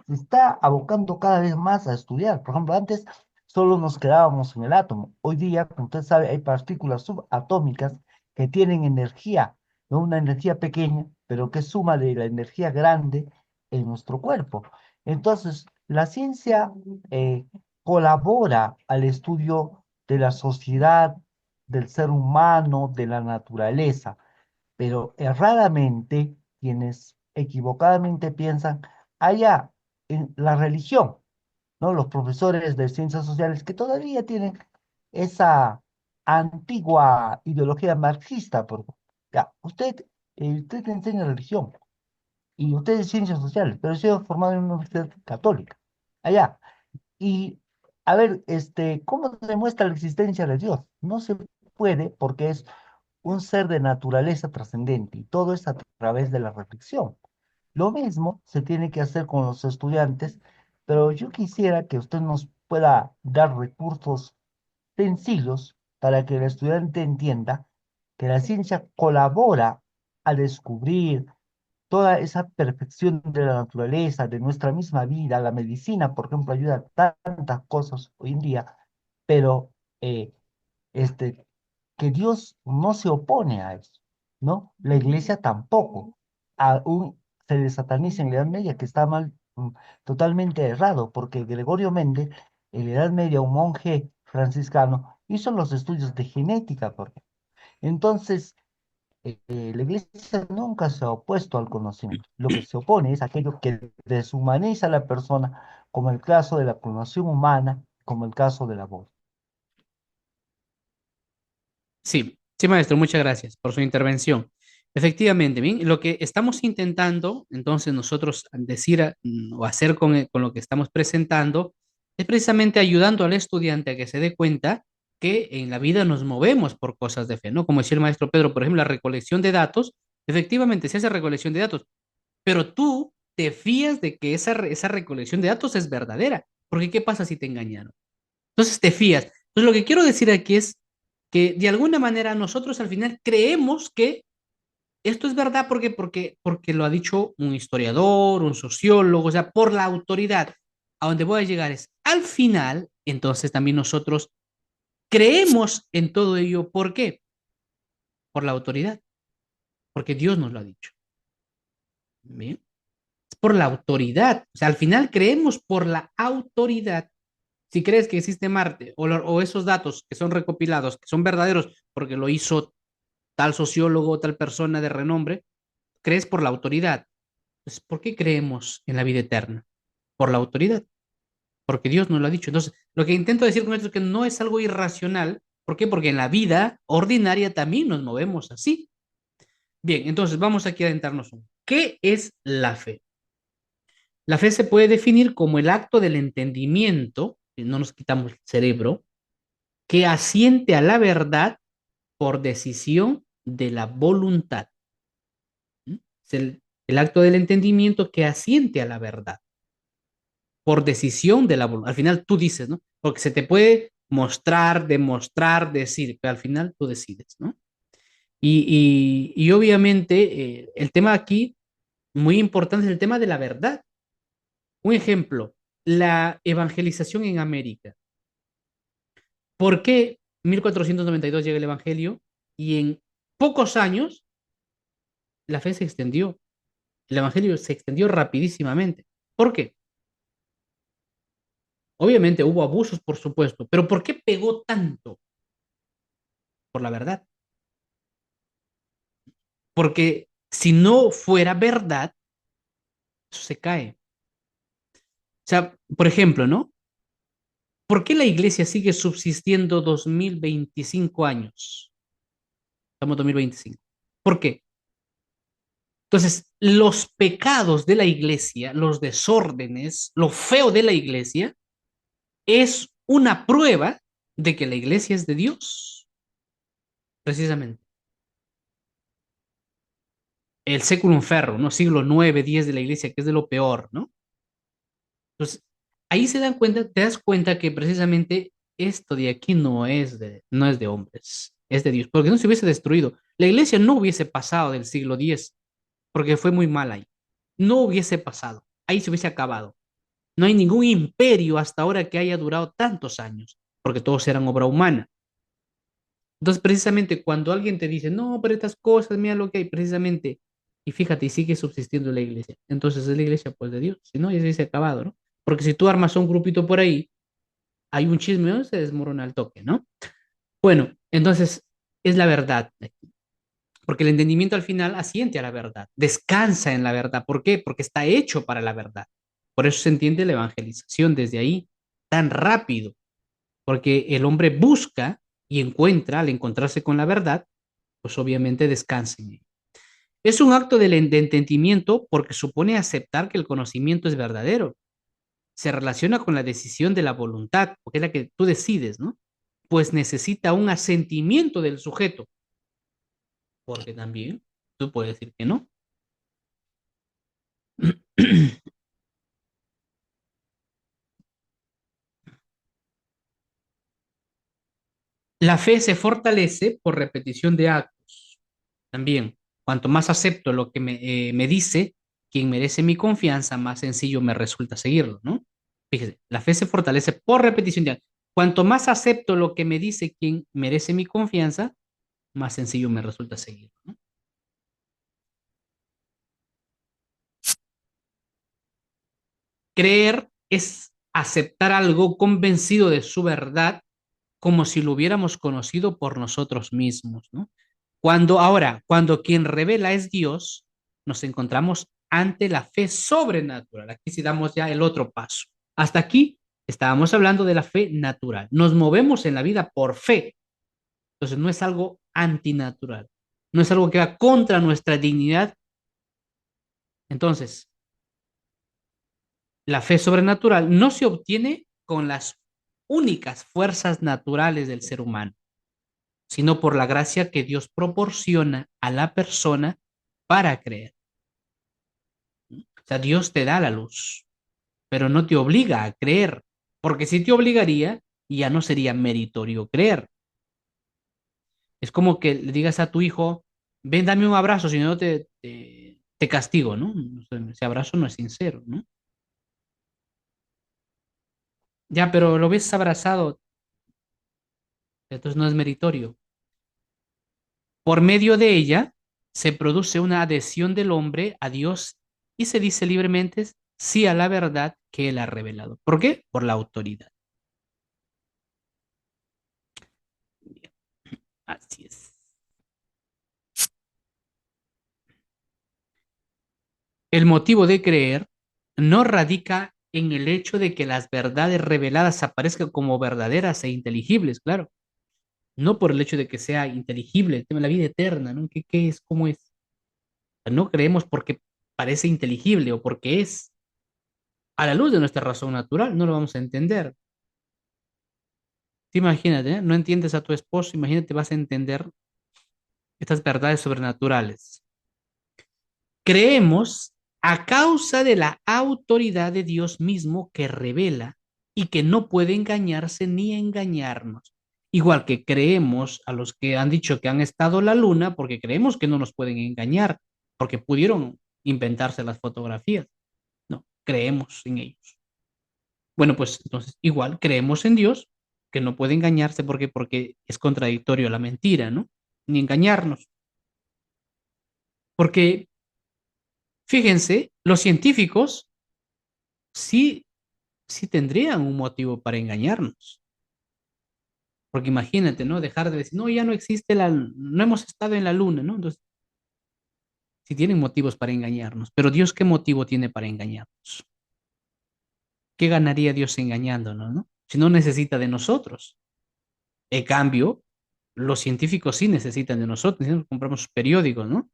se está abocando cada vez más a estudiar. Por ejemplo, antes solo nos quedábamos en el átomo. Hoy día, como usted sabe, hay partículas subatómicas que tienen energía, no una energía pequeña, pero que suma de la energía grande en nuestro cuerpo. Entonces, la ciencia colabora al estudio de la sociedad, del ser humano, de la naturaleza, pero erradamente quienes equivocadamente piensan, allá en la religión, ¿no? Los profesores de ciencias sociales que todavía tienen esa antigua ideología marxista, porque ya, usted enseña religión y usted es ciencias sociales, pero ha sido formado en una universidad católica, allá. Y a ver, ¿cómo se demuestra la existencia de Dios? No se puede porque es un ser de naturaleza trascendente y todo es a través de la reflexión. Lo mismo se tiene que hacer con los estudiantes, pero yo quisiera que usted nos pueda dar recursos sencillos para que el estudiante entienda que la ciencia colabora a descubrir toda esa perfección de la naturaleza, de nuestra misma vida. La medicina, por ejemplo, ayuda a tantas cosas hoy en día, pero eh, este, que Dios no se opone a eso, ¿no? La iglesia tampoco. Aún se le sataniza en la Edad Media, que está mal, totalmente errado, porque Gregorio Méndez, en la Edad Media, un monje franciscano, hizo los estudios de genética, por ejemplo. Entonces, la iglesia nunca se ha opuesto al conocimiento. Lo que se opone es aquello que deshumaniza a la persona, como el caso de la clonación humana, como el caso del aborto. Sí, sí, maestro, muchas gracias por su intervención. Efectivamente, bien, lo que estamos intentando, entonces, nosotros decir o hacer con lo que estamos presentando, es precisamente ayudando al estudiante a que se dé cuenta que en la vida nos movemos por cosas de fe, ¿no? Como decía el maestro Pedro, por ejemplo, la recolección de datos, efectivamente se hace recolección de datos, pero tú te fías de que esa recolección de datos es verdadera, porque ¿qué pasa si te engañaron? Entonces te fías. Entonces lo que quiero decir aquí es que de alguna manera nosotros al final creemos que esto es verdad porque lo ha dicho un historiador, un sociólogo, o sea, por la autoridad. A donde voy a llegar es, al final, entonces también nosotros creemos en todo ello. ¿Por qué? Por la autoridad, porque Dios nos lo ha dicho. ¿Bien? Es por la autoridad. O sea, al final creemos por la autoridad. Si crees que existe Marte o esos datos que son recopilados, que son verdaderos porque lo hizo tal sociólogo, tal persona de renombre, crees por la autoridad. Pues, ¿por qué creemos en la vida eterna? Por la autoridad, porque Dios nos lo ha dicho. Entonces, lo que intento decir con esto es que no es algo irracional. ¿Por qué? Porque en la vida ordinaria también nos movemos así. Bien, entonces vamos aquí a adentrarnos. ¿Qué es la fe? La fe se puede definir como el acto del entendimiento, que no nos quitamos el cerebro, que asiente a la verdad por decisión de la voluntad. ¿Mm? Es el acto del entendimiento que asiente a la verdad por decisión de la voluntad. Al final tú dices, ¿no? Porque se te puede mostrar, demostrar, decir, pero al final tú decides, ¿no? Y obviamente el tema aquí, muy importante, es el tema de la verdad. Un ejemplo, la evangelización en América. ¿Por qué 1492 llega el Evangelio y en pocos años la fe se extendió? El Evangelio se extendió rapidísimamente. ¿Por qué? Obviamente hubo abusos, por supuesto, pero ¿por qué pegó tanto? Por la verdad. Porque si no fuera verdad, eso se cae. O sea, por ejemplo, ¿no? ¿Por qué la iglesia sigue subsistiendo 2025 años? Estamos en 2025. ¿Por qué? Entonces, los pecados de la iglesia, los desórdenes, lo feo de la iglesia, es una prueba de que la iglesia es de Dios, precisamente. El séculum ferro, ¿no? Siglo 9, 10 de la iglesia, que es de lo peor, ¿no? Entonces, ahí se dan cuenta, te das cuenta que precisamente esto de aquí no es de hombres, es de Dios, porque no se hubiese destruido. La iglesia no hubiese pasado del siglo 10, porque fue muy mal ahí. No hubiese pasado, ahí se hubiese acabado. No hay ningún imperio hasta ahora que haya durado tantos años, porque todos eran obra humana. Entonces, precisamente cuando alguien te dice, no, pero estas cosas, mira lo que hay, precisamente, y fíjate, y sigue subsistiendo la iglesia. Entonces es la iglesia, pues, de Dios. Si no, ya se hubiese acabado, ¿no? Porque si tú armas un grupito por ahí, hay un chisme, ¿no? Se desmorona al toque, ¿no? Bueno, entonces es la verdad, porque el entendimiento al final asiente a la verdad, descansa en la verdad. ¿Por qué? Porque está hecho para la verdad. Por eso se entiende la evangelización desde ahí tan rápido, porque el hombre busca y encuentra, al encontrarse con la verdad, pues obviamente descansa en ella. Es un acto de entendimiento porque supone aceptar que el conocimiento es verdadero. Se relaciona con la decisión de la voluntad, porque es la que tú decides, ¿no? Pues necesita un asentimiento del sujeto, porque también tú puedes decir que no. La fe se fortalece por repetición de actos. También, cuanto más acepto lo que me dice quien merece mi confianza, más sencillo me resulta seguirlo, ¿no? Fíjese, la fe se fortalece por repetición de actos. Cuanto más acepto lo que me dice quien merece mi confianza, más sencillo me resulta seguirlo, ¿no? Creer es aceptar algo convencido de su verdad como si lo hubiéramos conocido por nosotros mismos, ¿no? Cuando quien revela es Dios, nos encontramos ante la fe sobrenatural. Aquí sí damos ya el otro paso. Hasta aquí estábamos hablando de la fe natural. Nos movemos en la vida por fe. Entonces no es algo antinatural. No es algo que va contra nuestra dignidad. Entonces, la fe sobrenatural no se obtiene con las únicas fuerzas naturales del ser humano, sino por la gracia que Dios proporciona a la persona para creer. O sea, Dios te da la luz, pero no te obliga a creer, porque si te obligaría, ya no sería meritorio creer. Es como que le digas a tu hijo, ven, dame un abrazo, si no te castigo, ¿no? Ese abrazo no es sincero, ¿no? Ya, pero lo ves abrazado, entonces no es meritorio. Por medio de ella se produce una adhesión del hombre a Dios y se dice libremente sí a la verdad que él ha revelado. ¿Por qué? Por la autoridad. Bien, así es. El motivo de creer no radica en el hecho de que las verdades reveladas aparezcan como verdaderas e inteligibles, claro. No por el hecho de que sea inteligible, el tema de la vida eterna, ¿no? ¿Qué es? ¿Cómo es? No creemos porque parece inteligible o porque es a la luz de nuestra razón natural, no lo vamos a entender. Imagínate, ¿eh? No entiendes a tu esposo, imagínate, vas a entender estas verdades sobrenaturales. Creemos a causa de la autoridad de Dios mismo que revela y que no puede engañarse ni engañarnos. Igual que creemos a los que han dicho que han estado en la luna, porque creemos que no nos pueden engañar, porque pudieron inventarse las fotografías. No, creemos en ellos. Bueno, pues entonces igual creemos en Dios, que no puede engañarse porque es contradictorio a la mentira, ¿no? Ni engañarnos. Porque, fíjense, los científicos sí, sí tendrían un motivo para engañarnos. Porque imagínate, ¿no? Dejar de decir, no, ya no existe no hemos estado en la luna, ¿no? Entonces, sí tienen motivos para engañarnos. Pero Dios, ¿qué motivo tiene para engañarnos? ¿Qué ganaría Dios engañándonos, no? Si no necesita de nosotros. En cambio, los científicos sí necesitan de nosotros, compramos periódicos, ¿no?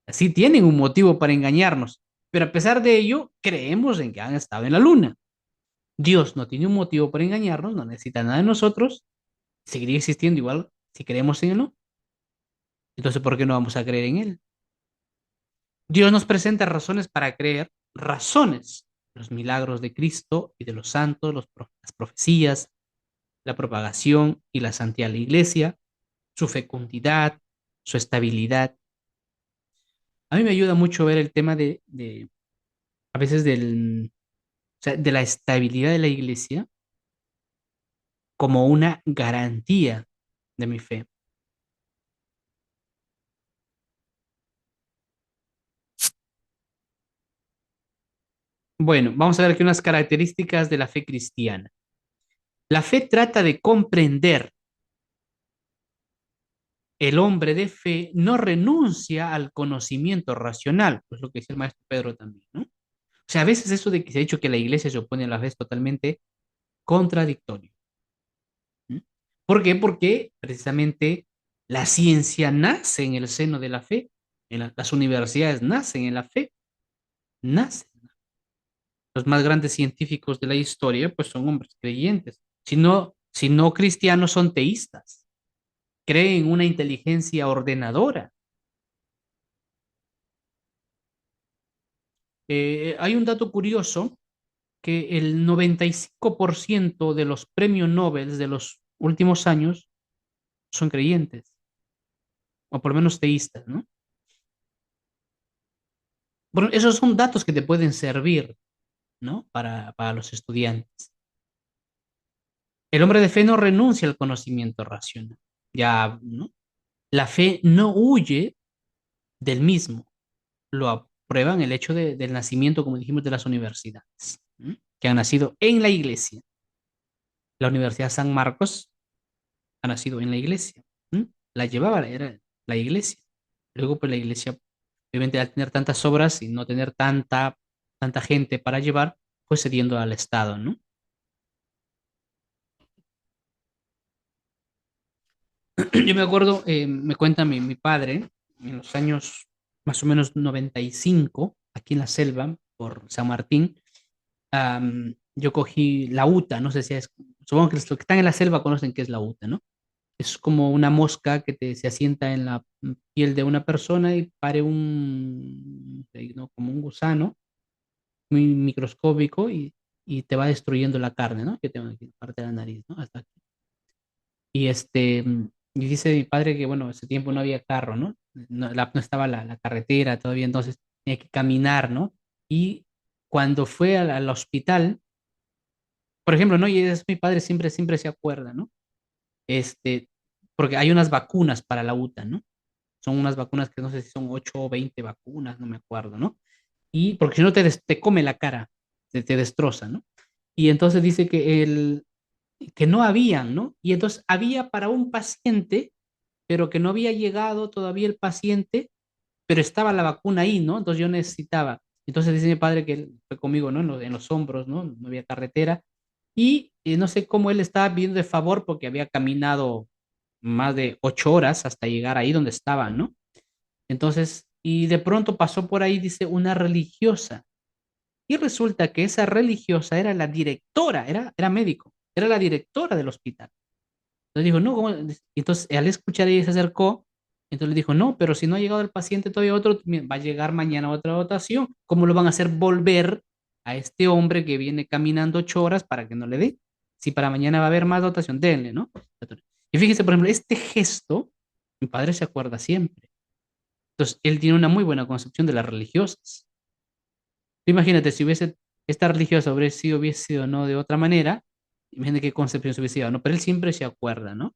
Sí tienen un motivo para engañarnos, pero a pesar de ello, creemos en que han estado en la luna. Dios no tiene un motivo para engañarnos, no necesita nada de nosotros, seguiría existiendo igual si creemos en Él, ¿no? Entonces, ¿por qué no vamos a creer en Él? Dios nos presenta razones para creer, razones, los milagros de Cristo y de los santos, las profecías, la propagación y la santidad de la iglesia, su fecundidad, su estabilidad. A mí me ayuda mucho ver el tema a veces o sea, de la estabilidad de la iglesia como una garantía de mi fe. Bueno, vamos a ver aquí unas características de la fe cristiana. La fe trata de comprender. El hombre de fe no renuncia al conocimiento racional, pues lo que dice el maestro Pedro también, ¿no? O sea, a veces eso de que se ha dicho que la iglesia se opone a la fe es totalmente contradictorio. ¿M? ¿Por qué? Porque precisamente la ciencia nace en el seno de la fe, las universidades nacen en la fe, nacen. Los más grandes científicos de la historia, pues son hombres creyentes. Si no cristianos, son teístas. Creen en una inteligencia ordenadora. Hay un dato curioso que el 95% de los premios Nobel de los últimos años son creyentes, o por lo menos teístas, ¿no? Bueno, esos son datos que te pueden servir, ¿no? Para los estudiantes. El hombre de fe no renuncia al conocimiento racional, ya, ¿no? La fe no huye del mismo, lo aprueban el hecho del nacimiento, como dijimos, de las universidades, ¿m? Que han nacido en la iglesia. La Universidad San Marcos ha nacido en la iglesia. ¿M? La llevaba, era la iglesia. Luego, pues la iglesia, obviamente, al tener tantas obras y no tener tanta gente para llevar, fue cediendo al Estado, ¿no? Yo me acuerdo, me cuenta mi padre, en los años más o menos 95 aquí en la selva, por San Martín, yo cogí la UTA, no sé si es, supongo que los que están en la selva conocen qué es la UTA, ¿no? Es como una mosca que se asienta en la piel de una persona y pare ¿no? Como un gusano muy microscópico y te va destruyendo la carne, ¿no? Que tengo aquí, parte de la nariz, ¿no? Hasta aquí. Y y dice mi padre que, bueno, ese tiempo no había carro, ¿no? No estaba la carretera todavía, entonces tenía que caminar, ¿no? Y cuando fue al hospital, por ejemplo, ¿no? Y es mi padre siempre se acuerda, ¿no? Este, porque hay unas vacunas para la UTA, ¿no? Son unas vacunas que no sé si son 8 o 20 vacunas, no me acuerdo, ¿no? Y porque si no te come la cara, te destroza, ¿no? Y entonces dice que no habían, ¿no? Y entonces había para un paciente, pero que no había llegado todavía el paciente, pero estaba la vacuna ahí, ¿no? Entonces yo necesitaba. Entonces dice mi padre que él fue conmigo, ¿no? En los hombros, ¿no? No había carretera. Y no sé cómo él estaba viendo de favor porque había caminado más de 8 horas hasta llegar ahí donde estaba, ¿no? Entonces, y de pronto pasó por ahí, dice, una religiosa. Y resulta que esa religiosa era la directora, era médico, era la directora del hospital. Entonces dijo, no, ¿cómo? Y entonces al escuchar ella se acercó, entonces le dijo, no, pero si no ha llegado el paciente todavía otro, va a llegar mañana otra dotación. ¿Cómo lo van a hacer volver a este hombre que viene caminando 8 horas para que no le dé? Si para mañana va a haber más dotación, denle, ¿no? Y fíjese, por ejemplo, este gesto, mi padre se acuerda siempre. Entonces, él tiene una muy buena concepción de las religiosas. Imagínate, si esta religiosa hubiese sido no de otra manera, imagínate qué concepción se hubiese dado, ¿no? Pero él siempre se acuerda, ¿no?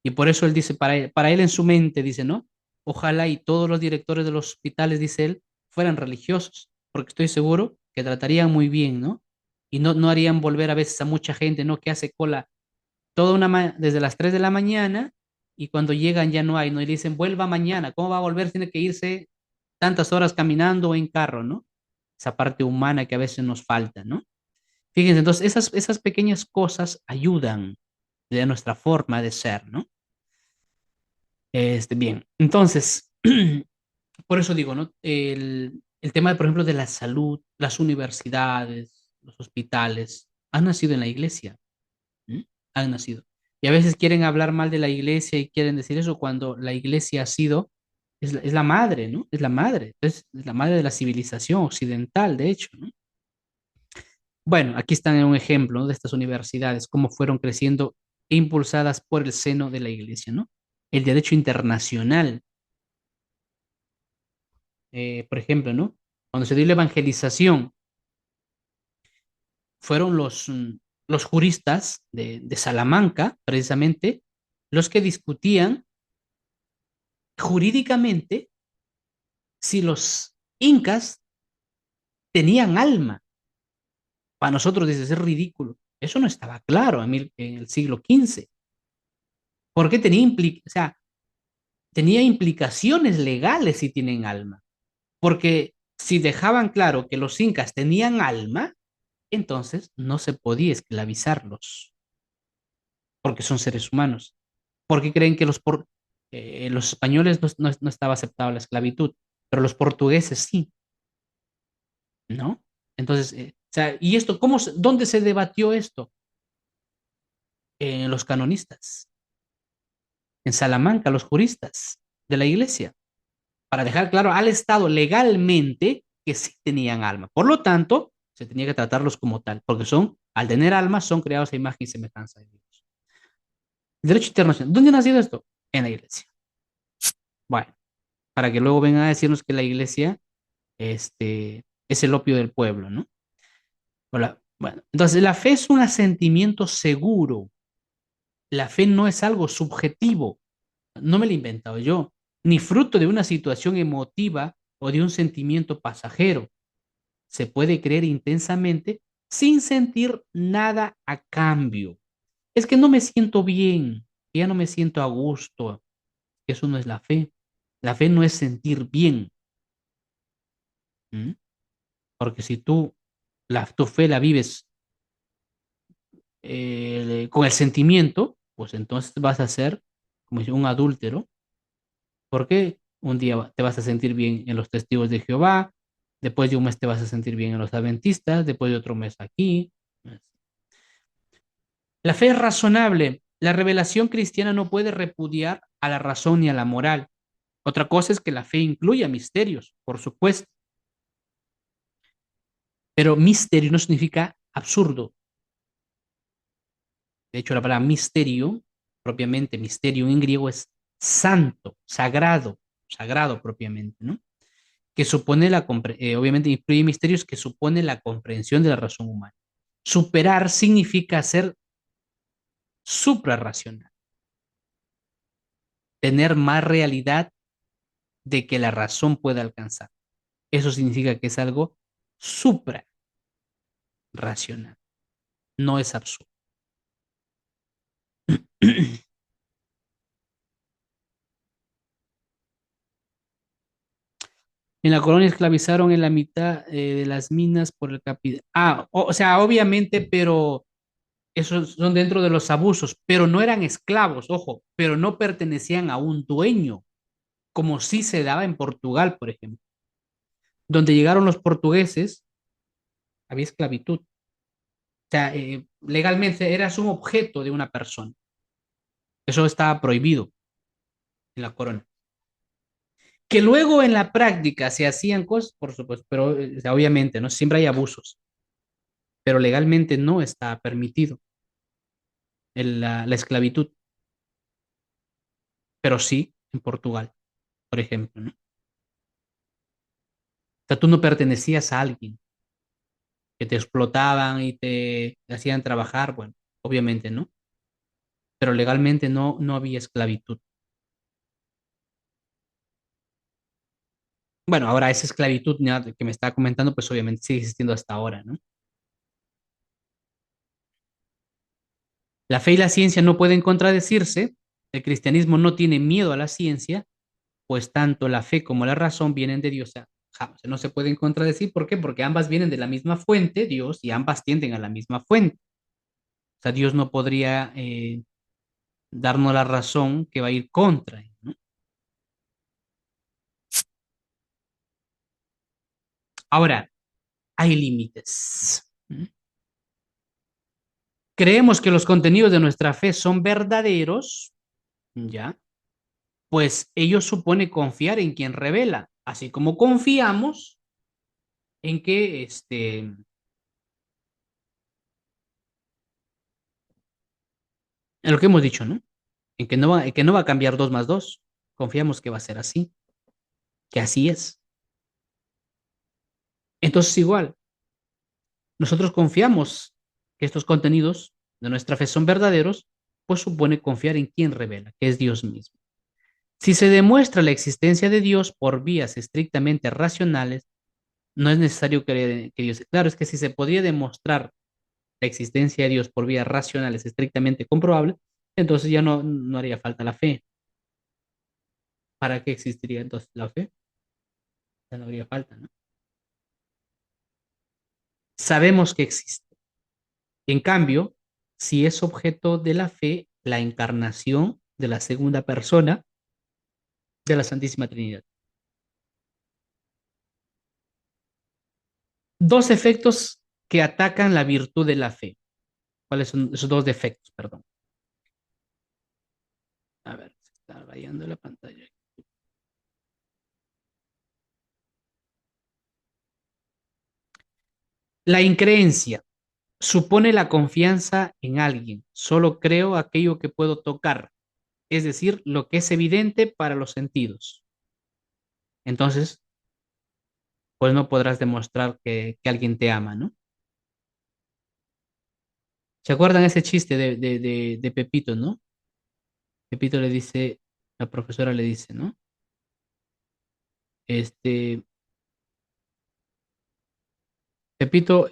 Y por eso él dice, para él en su mente, dice, ¿no? Ojalá y todos los directores de los hospitales, dice él, fueran religiosos, porque estoy seguro que tratarían muy bien, ¿no? Y no harían volver a veces a mucha gente, ¿no? Que hace cola desde las 3 de la mañana y cuando llegan ya no hay, ¿no? Y le dicen, vuelva mañana, ¿cómo va a volver? Tiene que irse tantas horas caminando o en carro, ¿no? Esa parte humana que a veces nos falta, ¿no? Fíjense, entonces esas pequeñas cosas ayudan de nuestra forma de ser, ¿no? Bien, entonces, Por eso digo, ¿no? El tema, por ejemplo, de la salud, las universidades, los hospitales, han nacido en la iglesia. ¿M? Han nacido. Y a veces quieren hablar mal de la iglesia y quieren decir eso cuando la iglesia ha sido, es la madre, ¿no? Es la madre, es la madre de la civilización occidental, de hecho, ¿no? Bueno, aquí están un ejemplo, ¿no? De estas universidades, cómo fueron creciendo e impulsadas por el seno de la iglesia, ¿no? El derecho internacional, por ejemplo, ¿no? Cuando se dio la evangelización, fueron los juristas de Salamanca, precisamente, los que discutían jurídicamente si los incas tenían alma. Para nosotros dice, es ridículo. Eso no estaba claro en el siglo XV. Porque o sea, tenía implicaciones legales si tienen alma. Porque si dejaban claro que los incas tenían alma, entonces no se podía esclavizarlos, porque son seres humanos. Porque creen que los españoles no estaba aceptada la esclavitud, pero los portugueses sí, ¿no? Entonces, o sea, ¿y esto dónde se debatió esto? En los canonistas, en Salamanca, los juristas de la iglesia, para dejar claro al Estado legalmente que sí tenían alma. Por lo tanto, se tenía que tratarlos como tal, porque al tener alma, son creados a imagen y semejanza de Dios. Derecho internacional. ¿Dónde ha nacido esto? En la iglesia. Bueno, para que luego vengan a decirnos que la iglesia es el opio del pueblo, ¿no? Bueno, entonces la fe es un asentimiento seguro. La fe no es algo subjetivo. No me lo he inventado yo, ni fruto de una situación emotiva o de un sentimiento pasajero. Se puede creer intensamente sin sentir nada a cambio. Es que no me siento bien, ya no me siento a gusto. Eso no es la fe. La fe no es sentir bien. ¿M? Porque si tu fe la vives con el sentimiento, pues entonces vas a ser como si un adúltero, porque un día te vas a sentir bien en los testigos de Jehová, después de un mes te vas a sentir bien en los adventistas, después de otro mes aquí. La fe es razonable. La revelación cristiana no puede repudiar a la razón ni a la moral. Otra cosa es que la fe incluya misterios, por supuesto, pero misterio no significa absurdo. De hecho, la palabra misterio, propiamente misterio en griego es santo, sagrado, sagrado propiamente, ¿no? Que supone obviamente incluye misterios que supone la comprensión de la razón humana. Superar significa ser suprarracional, tener más realidad de que la razón pueda alcanzar. Eso significa que es algo suprarracional, no es absurdo. En la colonia esclavizaron en la mitad de las minas por el capital. O sea, obviamente, pero esos son dentro de los abusos, pero no eran esclavos, ojo, pero no pertenecían a un dueño, como sí se daba en Portugal, por ejemplo. Donde llegaron los portugueses, había esclavitud. O sea, legalmente eras un objeto de una persona. Eso estaba prohibido en la corona. Que luego en la práctica se hacían cosas, por supuesto, pero o sea, obviamente, ¿no? Siempre hay abusos, pero legalmente no está permitido la esclavitud, pero sí en Portugal, por ejemplo, ¿no? O sea, tú no pertenecías a alguien, que te explotaban y te hacían trabajar, bueno, obviamente, ¿no? Pero legalmente no había esclavitud. Bueno, ahora esa esclavitud que me estaba comentando, pues obviamente sigue existiendo hasta ahora, ¿no? La fe y la ciencia no pueden contradecirse, el cristianismo no tiene miedo a la ciencia, pues tanto la fe como la razón vienen de Dios. O sea, no se pueden contradecir, ¿por qué? Porque ambas vienen de la misma fuente, Dios, y ambas tienden a la misma fuente. O sea, Dios no podría darnos la razón que va a ir contra, ¿no? Ahora, hay límites. Creemos que los contenidos de nuestra fe son verdaderos, ¿ya? Pues ello supone confiar en quien revela, así como confiamos en que, en lo que hemos dicho, ¿no? En que no va a cambiar 2 más 2. Confiamos que va a ser así, que así es. Entonces, igual, nosotros confiamos que estos contenidos de nuestra fe son verdaderos, pues supone confiar en quien revela, que es Dios mismo. Si se demuestra la existencia de Dios por vías estrictamente racionales, no es necesario que Dios. Claro, es que si se podría demostrar la existencia de Dios por vías racionales estrictamente comprobables, entonces ya no haría falta la fe. ¿Para qué existiría entonces la fe? Ya no habría falta, ¿no? Sabemos que existe. En cambio, si es objeto de la fe la encarnación de la segunda persona de la Santísima Trinidad. Dos efectos que atacan la virtud de la fe. ¿Cuáles son esos dos defectos? Perdón. A ver, se está rayando la pantalla. La increencia supone la confianza en alguien. Solo creo aquello que puedo tocar, es decir, lo que es evidente para los sentidos. Entonces, pues no podrás demostrar que alguien te ama, ¿no? ¿Se acuerdan ese chiste de Pepito, ¿no? Pepito le dice, la profesora le dice, ¿no? Este, Pepito,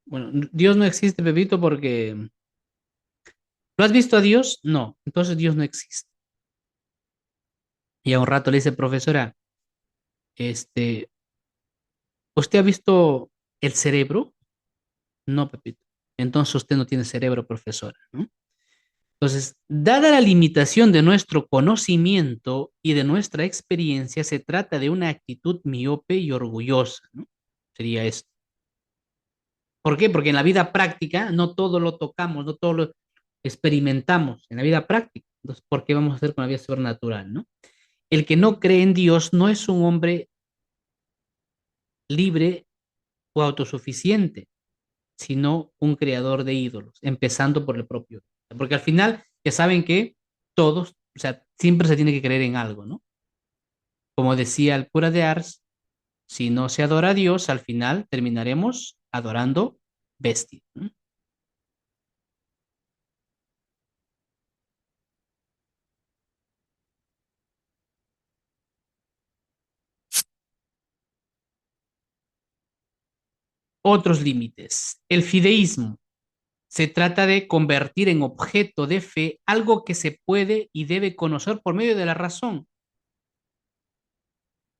bueno, Dios no existe, Pepito, porque ¿lo has visto a Dios? No, entonces Dios no existe. Y a un rato le dice, profesora, este, ¿usted ha visto el cerebro? No, Pepito. Entonces usted no tiene cerebro, profesora, ¿no? Entonces, dada la limitación de nuestro conocimiento y de nuestra experiencia, se trata de una actitud miope y orgullosa, ¿no? Sería esto. ¿Por qué? Porque en la vida práctica no todo lo tocamos, no todo lo experimentamos en la vida práctica. Entonces, ¿por qué vamos a hacer con la vida sobrenatural, no? El que no cree en Dios no es un hombre libre o autosuficiente, sino un creador de ídolos, empezando por el propio. Porque al final, ya saben que todos, o sea, siempre se tiene que creer en algo, ¿no? Como decía el cura de Ars, si no se adora a Dios, al final terminaremos adorando bestias, ¿no? Otros límites. El fideísmo. Se trata de convertir en objeto de fe algo que se puede y debe conocer por medio de la razón.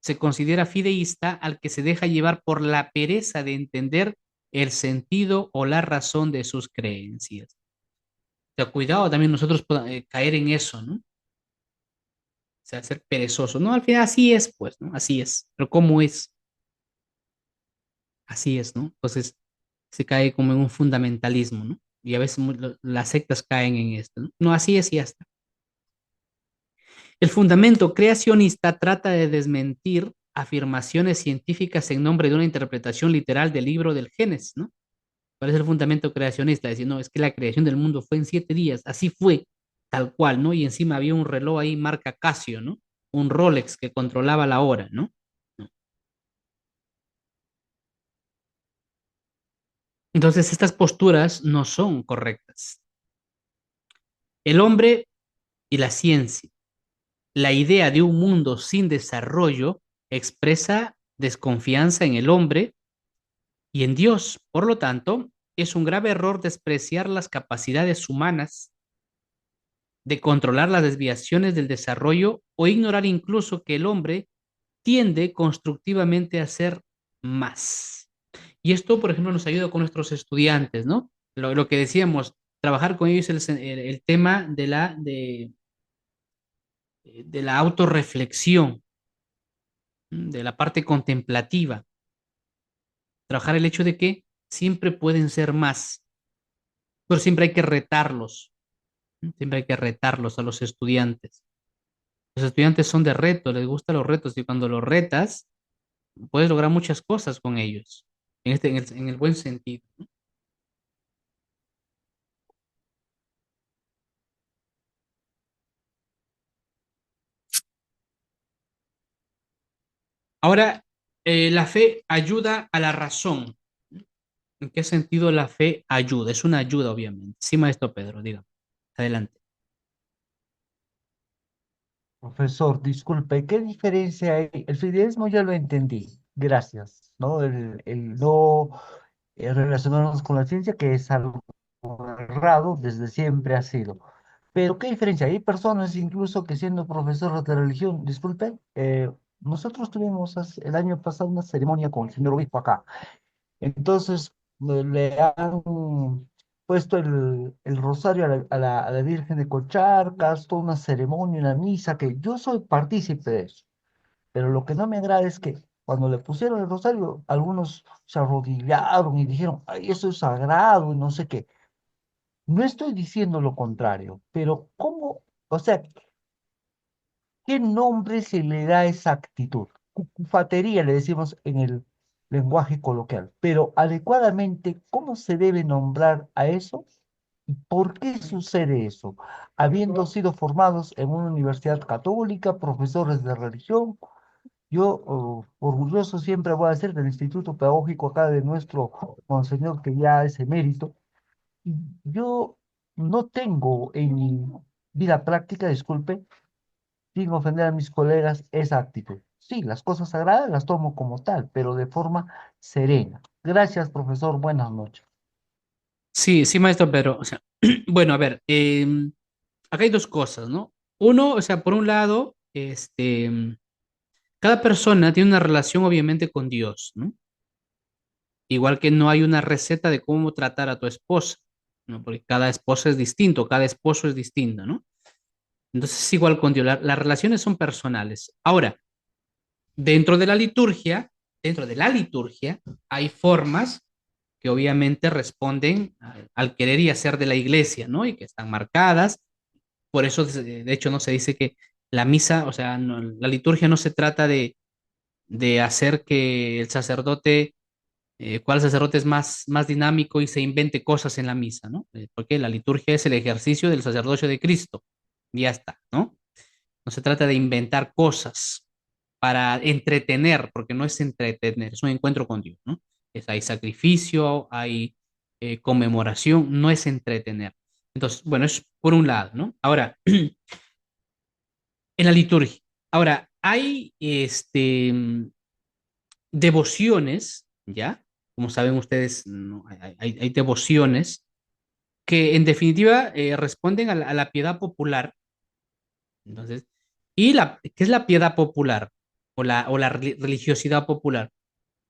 Se considera fideísta al que se deja llevar por la pereza de entender el sentido o la razón de sus creencias. O sea, cuidado también nosotros caer en eso, ¿no? O sea, ser perezoso. No, al final así es, pues, ¿no? Así es. Pero ¿cómo es? Así es, ¿no? Entonces se cae como en un fundamentalismo, ¿no? Y a veces las sectas caen en esto, ¿no? No, así es y ya está. El fundamento creacionista trata de desmentir afirmaciones científicas en nombre de una interpretación literal del libro del Génesis, ¿no? ¿Cuál es el fundamento creacionista? Decir, no, es que la creación del mundo fue en 7 días, así fue, tal cual, ¿no? Y encima había un reloj ahí, marca Casio, ¿no? Un Rolex que controlaba la hora, ¿no? No. Entonces, estas posturas no son correctas. El hombre y la ciencia, la idea de un mundo sin desarrollo expresa desconfianza en el hombre y en Dios. Por lo tanto, es un grave error despreciar las capacidades humanas de controlar las desviaciones del desarrollo o ignorar incluso que el hombre tiende constructivamente a ser más. Y esto, por ejemplo, nos ayuda con nuestros estudiantes, ¿no? Lo que decíamos, trabajar con ellos el tema de la autorreflexión, de la parte contemplativa. trabajar el hecho de que siempre pueden ser más, pero siempre hay que retarlos, ¿no? Siempre hay que retarlos a los estudiantes. Los estudiantes son de reto, les gustan los retos y cuando los retas, puedes lograr muchas cosas con ellos, en el buen sentido. Ahora, la fe ayuda a la razón. ¿En qué sentido la fe ayuda? Es una ayuda, obviamente. Sí, maestro Pedro, diga. Adelante. Profesor, disculpe, ¿qué diferencia hay? El fideísmo ya lo entendí, gracias, ¿no? El no relacionarnos con la ciencia, que es algo errado, desde siempre ha sido. Pero ¿qué diferencia? Hay personas incluso que siendo profesores de religión, disculpe, nosotros tuvimos el año pasado una ceremonia con el señor obispo acá. Entonces le han puesto el rosario a la Virgen de Cocharcas, toda una ceremonia, una misa, que yo soy partícipe de eso. Pero lo que no me agrada es que cuando le pusieron el rosario, algunos se arrodillaron y dijeron, ay, eso es sagrado y no sé qué. No estoy diciendo lo contrario, pero ¿cómo? O sea, ¿qué nombre se le da a esa actitud? Cucufatería le decimos en el lenguaje coloquial, pero adecuadamente, ¿cómo se debe nombrar a eso? ¿Y por qué sucede eso? Habiendo sido formados en una universidad católica, profesores de religión, yo orgulloso siempre voy a ser del Instituto Pedagógico acá de nuestro monseñor que ya es emérito. Y yo no tengo en mi vida práctica, disculpe, sin ofender a mis colegas, esa actitud. Sí, las cosas sagradas las tomo como tal, pero de forma serena. Gracias, profesor. Buenas noches. Sí, sí, maestro Pedro. O sea, bueno, a ver, acá hay dos cosas, ¿no? Uno, o sea, por un lado, cada persona tiene una relación obviamente con Dios, ¿no? Igual que no hay una receta de cómo tratar a tu esposa, ¿no? Porque cada esposa es distinto, cada esposo es distinto, ¿no? Entonces es igual con Dios, las relaciones son personales. Ahora, dentro de la liturgia, dentro de la liturgia, hay formas que obviamente responden al querer y hacer de la iglesia, ¿no? Y que están marcadas. Por eso, de hecho, no se dice que la misa, o sea, la liturgia no se trata de hacer que el sacerdote, cuál sacerdote es más dinámico y se invente cosas en la misa, ¿no? Porque la liturgia es el ejercicio del sacerdocio de Cristo. Ya está, ¿no? No se trata de inventar cosas para entretener, porque no es entretener, es un encuentro con Dios, ¿no? Hay sacrificio, hay conmemoración, no es entretener. Entonces, bueno, es por un lado, ¿no? Ahora, en la liturgia. Ahora, hay devociones, ¿ya? Como saben ustedes, ¿no? Hay devociones que en definitiva responden a la piedad popular. Entonces, ¿qué es la piedad popular o la religiosidad popular?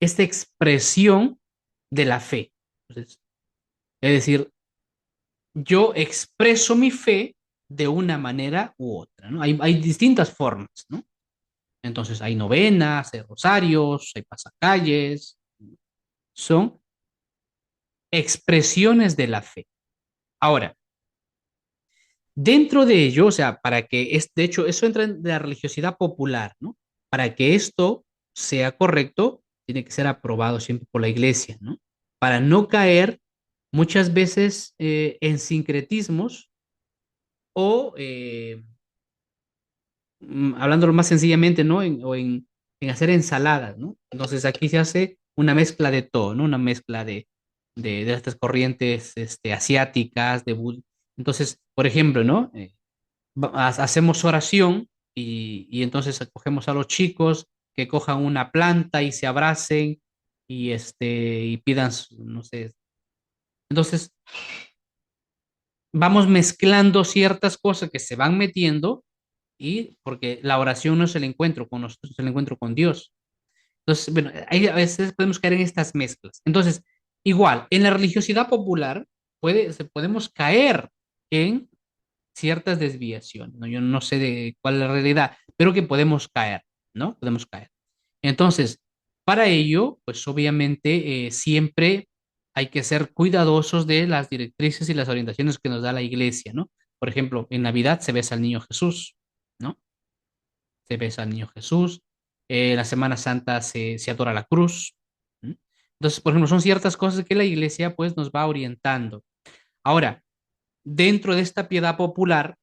Esta expresión de la fe. Entonces, es decir, yo expreso mi fe de una manera u otra, ¿no? Hay distintas formas, ¿no? Entonces hay novenas, hay rosarios, hay pasacalles, son expresiones de la fe. Ahora, dentro de ello, o sea, de hecho, eso entra en la religiosidad popular, ¿no? Para que esto sea correcto, tiene que ser aprobado siempre por la iglesia, ¿no? Para no caer muchas veces en sincretismos o, hablándolo más sencillamente, ¿no? En hacer ensaladas, ¿no? Entonces aquí se hace una mezcla de todo, ¿no? Una mezcla de estas corrientes asiáticas, entonces, por ejemplo, ¿no? Hacemos oración y entonces acogemos a los chicos que cojan una planta y se abracen y pidan, no sé. Entonces, vamos mezclando ciertas cosas que se van metiendo y porque la oración no es el encuentro con nosotros, es el encuentro con Dios. Entonces, bueno, ahí a veces podemos caer en estas mezclas. Entonces, igual, en la religiosidad popular podemos caer en ciertas desviaciones, ¿no? Yo no sé de cuál es la realidad, pero que podemos caer, ¿no? Podemos caer. Entonces, Para ello, pues obviamente siempre hay que ser cuidadosos de las directrices y las orientaciones que nos da la iglesia, ¿no? Por ejemplo, en Navidad se besa al niño Jesús, ¿no? Se besa al niño Jesús. En la Semana Santa se adora la cruz. ¿Mm? Entonces, por ejemplo, son ciertas cosas que la iglesia pues nos va orientando. Ahora, dentro de esta piedad popular,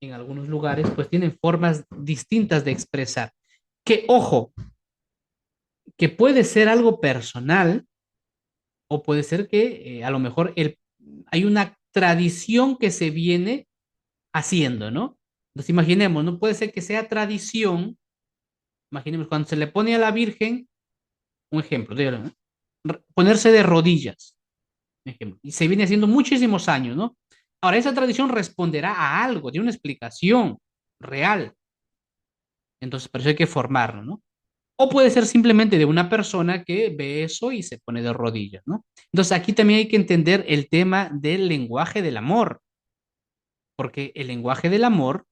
en algunos lugares pues tienen formas distintas de expresar. Que, ojo, que puede ser algo personal o puede ser que a lo mejor hay una tradición que se viene haciendo, ¿no? Entonces imaginemos, no puede ser que sea tradición, imaginemos cuando se le pone a la Virgen, un ejemplo, ¿no? Ponerse de rodillas, un ejemplo, y se viene haciendo muchísimos años, ¿no? Ahora, esa tradición responderá a algo, tiene una explicación real, entonces por eso hay que formarlo, ¿no? O puede ser simplemente de una persona que ve eso y se pone de rodillas, ¿no? Entonces aquí también hay que entender el tema del lenguaje del amor, porque el lenguaje del amor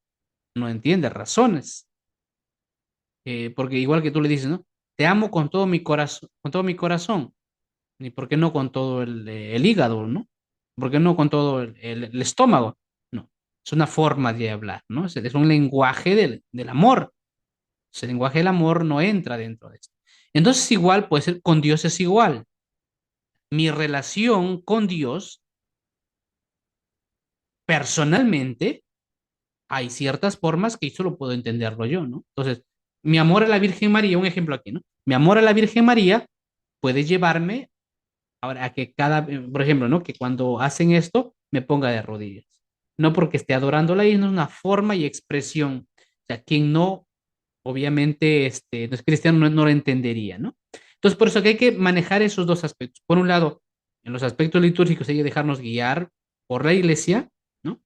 no entiende razones, porque igual que tú le dices, ¿no? Te amo con todo mi corazón, y por qué no con todo el hígado, ¿no? ¿Por qué no con todo el estómago? No, es una forma de hablar, ¿no? Es un lenguaje del amor. Ese lenguaje del amor no entra dentro de esto. Entonces, igual puede ser, con Dios es igual. Mi relación con Dios, personalmente, hay ciertas formas que solo puedo entenderlo yo, ¿no? Entonces, mi amor a la Virgen María, un ejemplo aquí, ¿no? Mi amor a la Virgen María puede llevarme ahora a que por ejemplo, ¿no? Que cuando hacen esto, me ponga de rodillas. No porque esté adorándola, y es una forma y expresión. O sea, quien no, obviamente, no es cristiano, no lo entendería, ¿no? Entonces, por eso que hay que manejar esos dos aspectos. Por un lado, en los aspectos litúrgicos hay que dejarnos guiar por la iglesia, ¿no?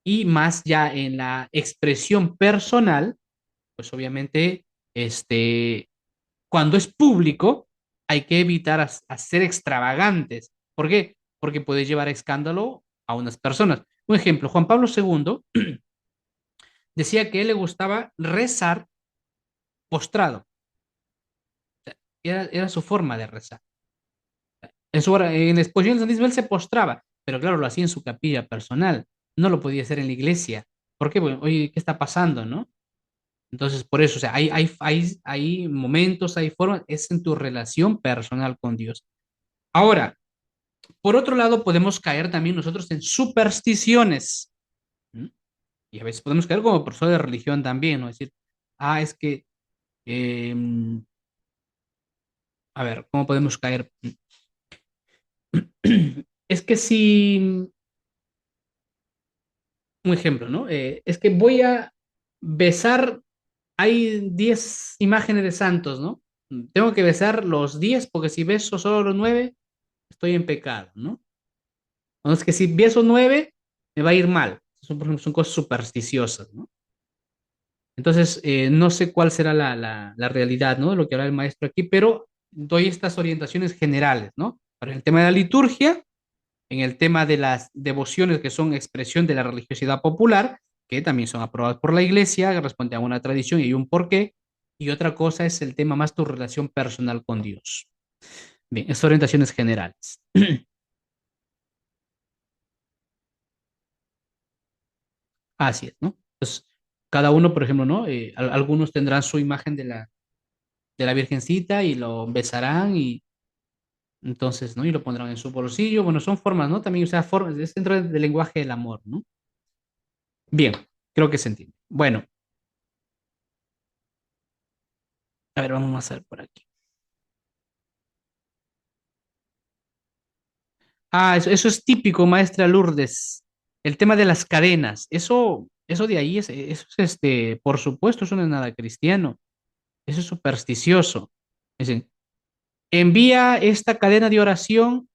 Y más ya en la expresión personal, pues obviamente, cuando es público, hay que evitar ser extravagantes. ¿Por qué? Porque puede llevar a escándalo a unas personas. Un ejemplo, Juan Pablo II decía que a él le gustaba rezar postrado. Era su forma de rezar. En la exposición del Santísimo él se postraba, pero claro, lo hacía en su capilla personal. No lo podía hacer en la iglesia. ¿Por qué? Bueno, oye, ¿qué está pasando, no? Entonces, por eso, o sea, hay momentos, hay formas, es en tu relación personal con Dios. Ahora, por otro lado, podemos caer también nosotros en supersticiones. ¿M? Y a veces podemos caer como profesor de religión también, ¿no? Es decir, es que, eh, a ver, ¿cómo podemos caer? Es que si, un ejemplo, ¿no? Es que voy a besar, hay 10 imágenes de santos, ¿no? Tengo que besar los 10 porque si beso solo los 9 estoy en pecado, ¿no? O es que si beso 9 me va a ir mal. Son, por ejemplo, son cosas supersticiosas, ¿no? Entonces, no sé cuál será la realidad, ¿no? De lo que habla el maestro aquí, pero doy estas orientaciones generales, ¿no? Para el tema de la liturgia, en el tema de las devociones que son expresión de la religiosidad popular, que también son aprobadas por la iglesia, que responden a una tradición y hay un porqué, y otra cosa es el tema más tu relación personal con Dios. Bien, estas orientaciones generales. Así es, ¿no? Entonces, cada uno, por ejemplo, ¿no? Algunos tendrán su imagen de la Virgencita y lo besarán y entonces, ¿no? Y lo pondrán en su bolsillo. Bueno, son formas, ¿no? También, o sea, formas, es dentro del lenguaje del amor, ¿no? Bien, creo que se entiende. Bueno, a ver, vamos a ver por aquí. Eso es típico, maestra Lourdes. El tema de las cadenas. Eso de ahí eso es por supuesto, eso no es nada cristiano. Eso es supersticioso. Es decir, envía esta cadena de oración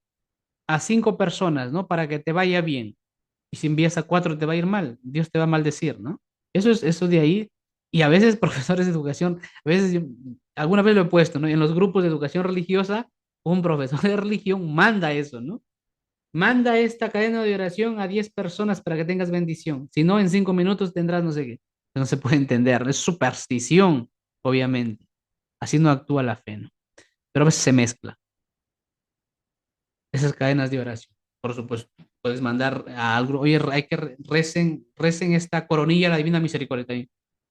a 5 personas, ¿no? Para que te vaya bien. Y si envías a 4 te va a ir mal. Dios te va a maldecir, ¿no? Eso de ahí. Y a veces profesores de educación, a veces alguna vez lo he puesto, ¿no? En los grupos de educación religiosa, un profesor de religión manda eso, ¿no? Manda esta cadena de oración a 10 personas para que tengas bendición. Si no, en 5 minutos tendrás no sé qué. No se puede entender. Es superstición, obviamente. Así no actúa la fe, ¿no? pero a veces se mezcla esas cadenas de oración. Por supuesto, puedes mandar a algo, oye, hay que recen esta coronilla a la Divina Misericordia también.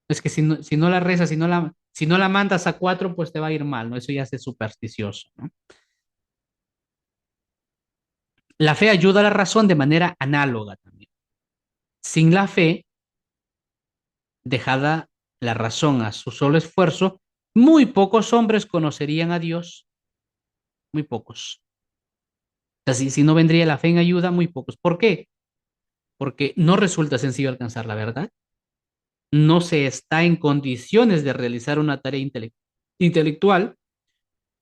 Es que si no la rezas, si no la mandas a cuatro, pues te va a ir mal, ¿no? Eso ya es supersticioso, ¿no? La fe ayuda a la razón de manera análoga también. Sin la fe, dejada la razón a su solo esfuerzo, muy pocos hombres conocerían a Dios, muy pocos. O sea, si no vendría la fe en ayuda, muy pocos. ¿Por qué? Porque no resulta sencillo alcanzar la verdad, no se está en condiciones de realizar una tarea intelectual,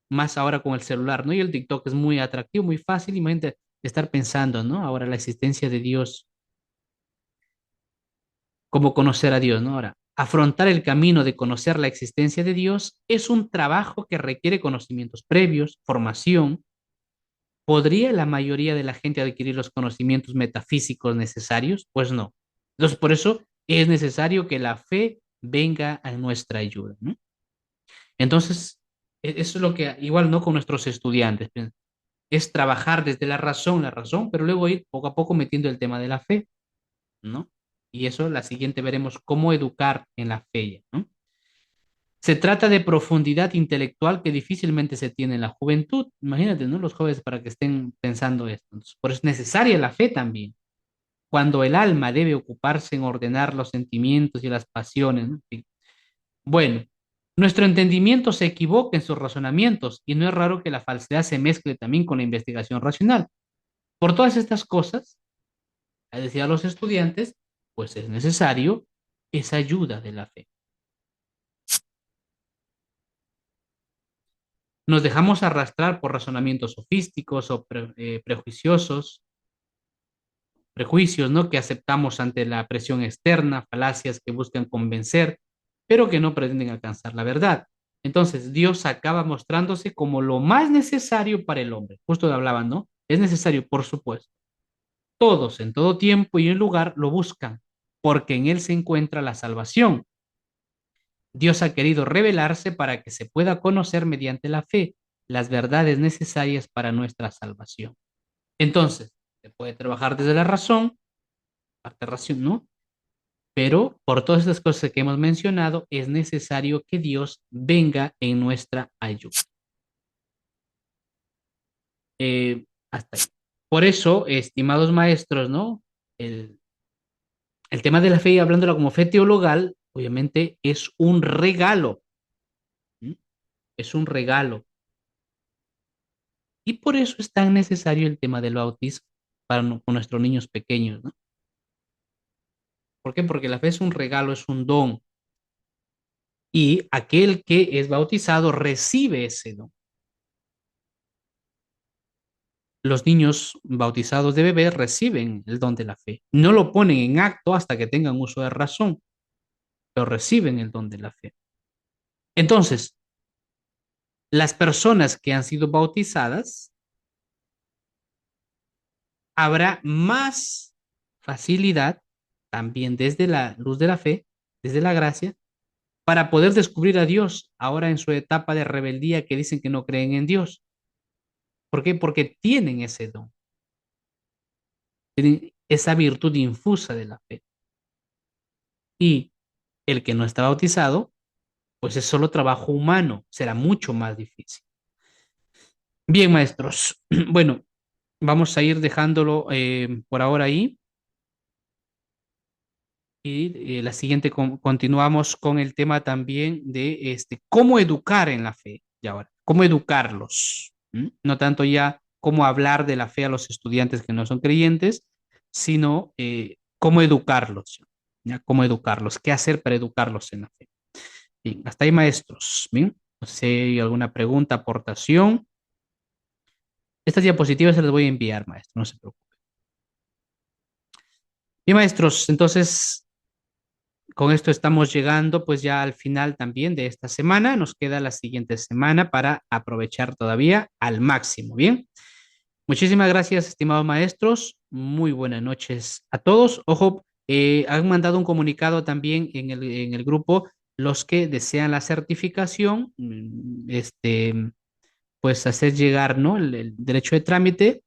más ahora con el celular, ¿no? Y el TikTok es muy atractivo, muy fácil, imagínate estar pensando, ¿no? Ahora la existencia de Dios, cómo conocer a Dios, ¿no? Ahora, afrontar el camino de conocer la existencia de Dios es un trabajo que requiere conocimientos previos, formación. ¿Podría la mayoría de la gente adquirir los conocimientos metafísicos necesarios? Pues no. Entonces, por eso es necesario que la fe venga a nuestra ayuda, ¿no? Entonces, eso es lo que igual no con nuestros estudiantes, es trabajar desde la razón, pero luego ir poco a poco metiendo el tema de la fe, ¿no? Y eso, la siguiente veremos cómo educar en la fe, ¿no? Se trata de profundidad intelectual que difícilmente se tiene en la juventud. Imagínate, ¿no? Los jóvenes para que estén pensando esto. Entonces, por eso es necesaria la fe también. Cuando el alma debe ocuparse en ordenar los sentimientos y las pasiones, ¿no? En fin. Bueno, nuestro entendimiento se equivoca en sus razonamientos y no es raro que la falsedad se mezcle también con la investigación racional. Por todas estas cosas, a decir a los estudiantes, pues es necesario esa ayuda de la fe. Nos dejamos arrastrar por razonamientos sofísticos o prejuiciosos, prejuicios, ¿no? Que aceptamos ante la presión externa, falacias que buscan convencer, pero que no pretenden alcanzar la verdad. Entonces, Dios acaba mostrándose como lo más necesario para el hombre. Justo hablaban, ¿no? Es necesario, por supuesto. Todos, en todo tiempo y en lugar, lo buscan, porque en Él se encuentra la salvación. Dios ha querido revelarse para que se pueda conocer mediante la fe las verdades necesarias para nuestra salvación. Entonces, se puede trabajar desde la razón, parte ración, ¿no? Pero por todas estas cosas que hemos mencionado, es necesario que Dios venga en nuestra ayuda. Hasta ahí. Por eso, estimados maestros, ¿no? El tema de la fe, hablándola como fe teologal, obviamente es un regalo. ¿Sí? Es un regalo. Y por eso es tan necesario el tema del bautismo para con nuestros niños pequeños, ¿no? ¿Por qué? Porque la fe es un regalo, es un don. Y aquel que es bautizado recibe ese don. Los niños bautizados de bebé reciben el don de la fe. No lo ponen en acto hasta que tengan uso de razón, pero reciben el don de la fe. Entonces, las personas que han sido bautizadas, habrá más facilidad también desde la luz de la fe, desde la gracia, para poder descubrir a Dios ahora en su etapa de rebeldía que dicen que no creen en Dios. ¿Por qué? Porque tienen ese don, tienen esa virtud infusa de la fe. Y el que no está bautizado, pues es solo trabajo humano, será mucho más difícil. Bien, maestros. Bueno, vamos a ir dejándolo por ahora ahí. Y la siguiente continuamos con el tema también de cómo educar en la fe. Y ahora, cómo educarlos. No tanto ya cómo hablar de la fe a los estudiantes que no son creyentes, sino cómo educarlos. ¿Ya? Cómo educarlos, qué hacer para educarlos en la fe. Bien, hasta ahí, maestros. Bien, no sé si hay alguna pregunta, aportación. Estas diapositivas se las voy a enviar, maestro, no se preocupe. Bien, maestros, entonces con esto estamos llegando pues ya al final también de esta semana. Nos queda la siguiente semana para aprovechar todavía al máximo. Bien, muchísimas gracias, estimados maestros. Muy buenas noches a todos. Ojo, han mandado un comunicado también en el grupo los que desean la certificación. pues hacer llegar, ¿no? El derecho de trámite.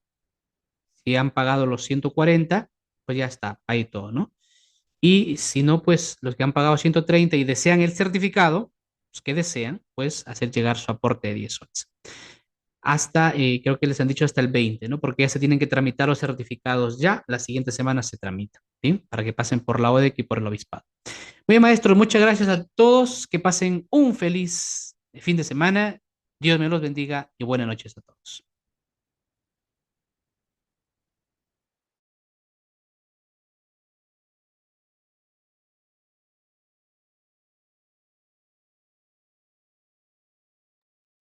Si han pagado los 140, pues ya está, ahí todo, ¿no? Y si no, pues los que han pagado 130 y desean el certificado, los que desean, pues hacer llegar su aporte de 10 soles. Hasta, creo que les han dicho hasta el 20, ¿no? Porque ya se tienen que tramitar los certificados ya, la siguiente semana se tramitan, ¿sí? Para que pasen por la ODEC y por el obispado. Muy bien, maestros, muchas gracias a todos, que pasen un feliz fin de semana, Dios me los bendiga y buenas noches a todos.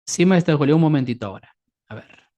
Sí, maestra Julia, un momentito ahora.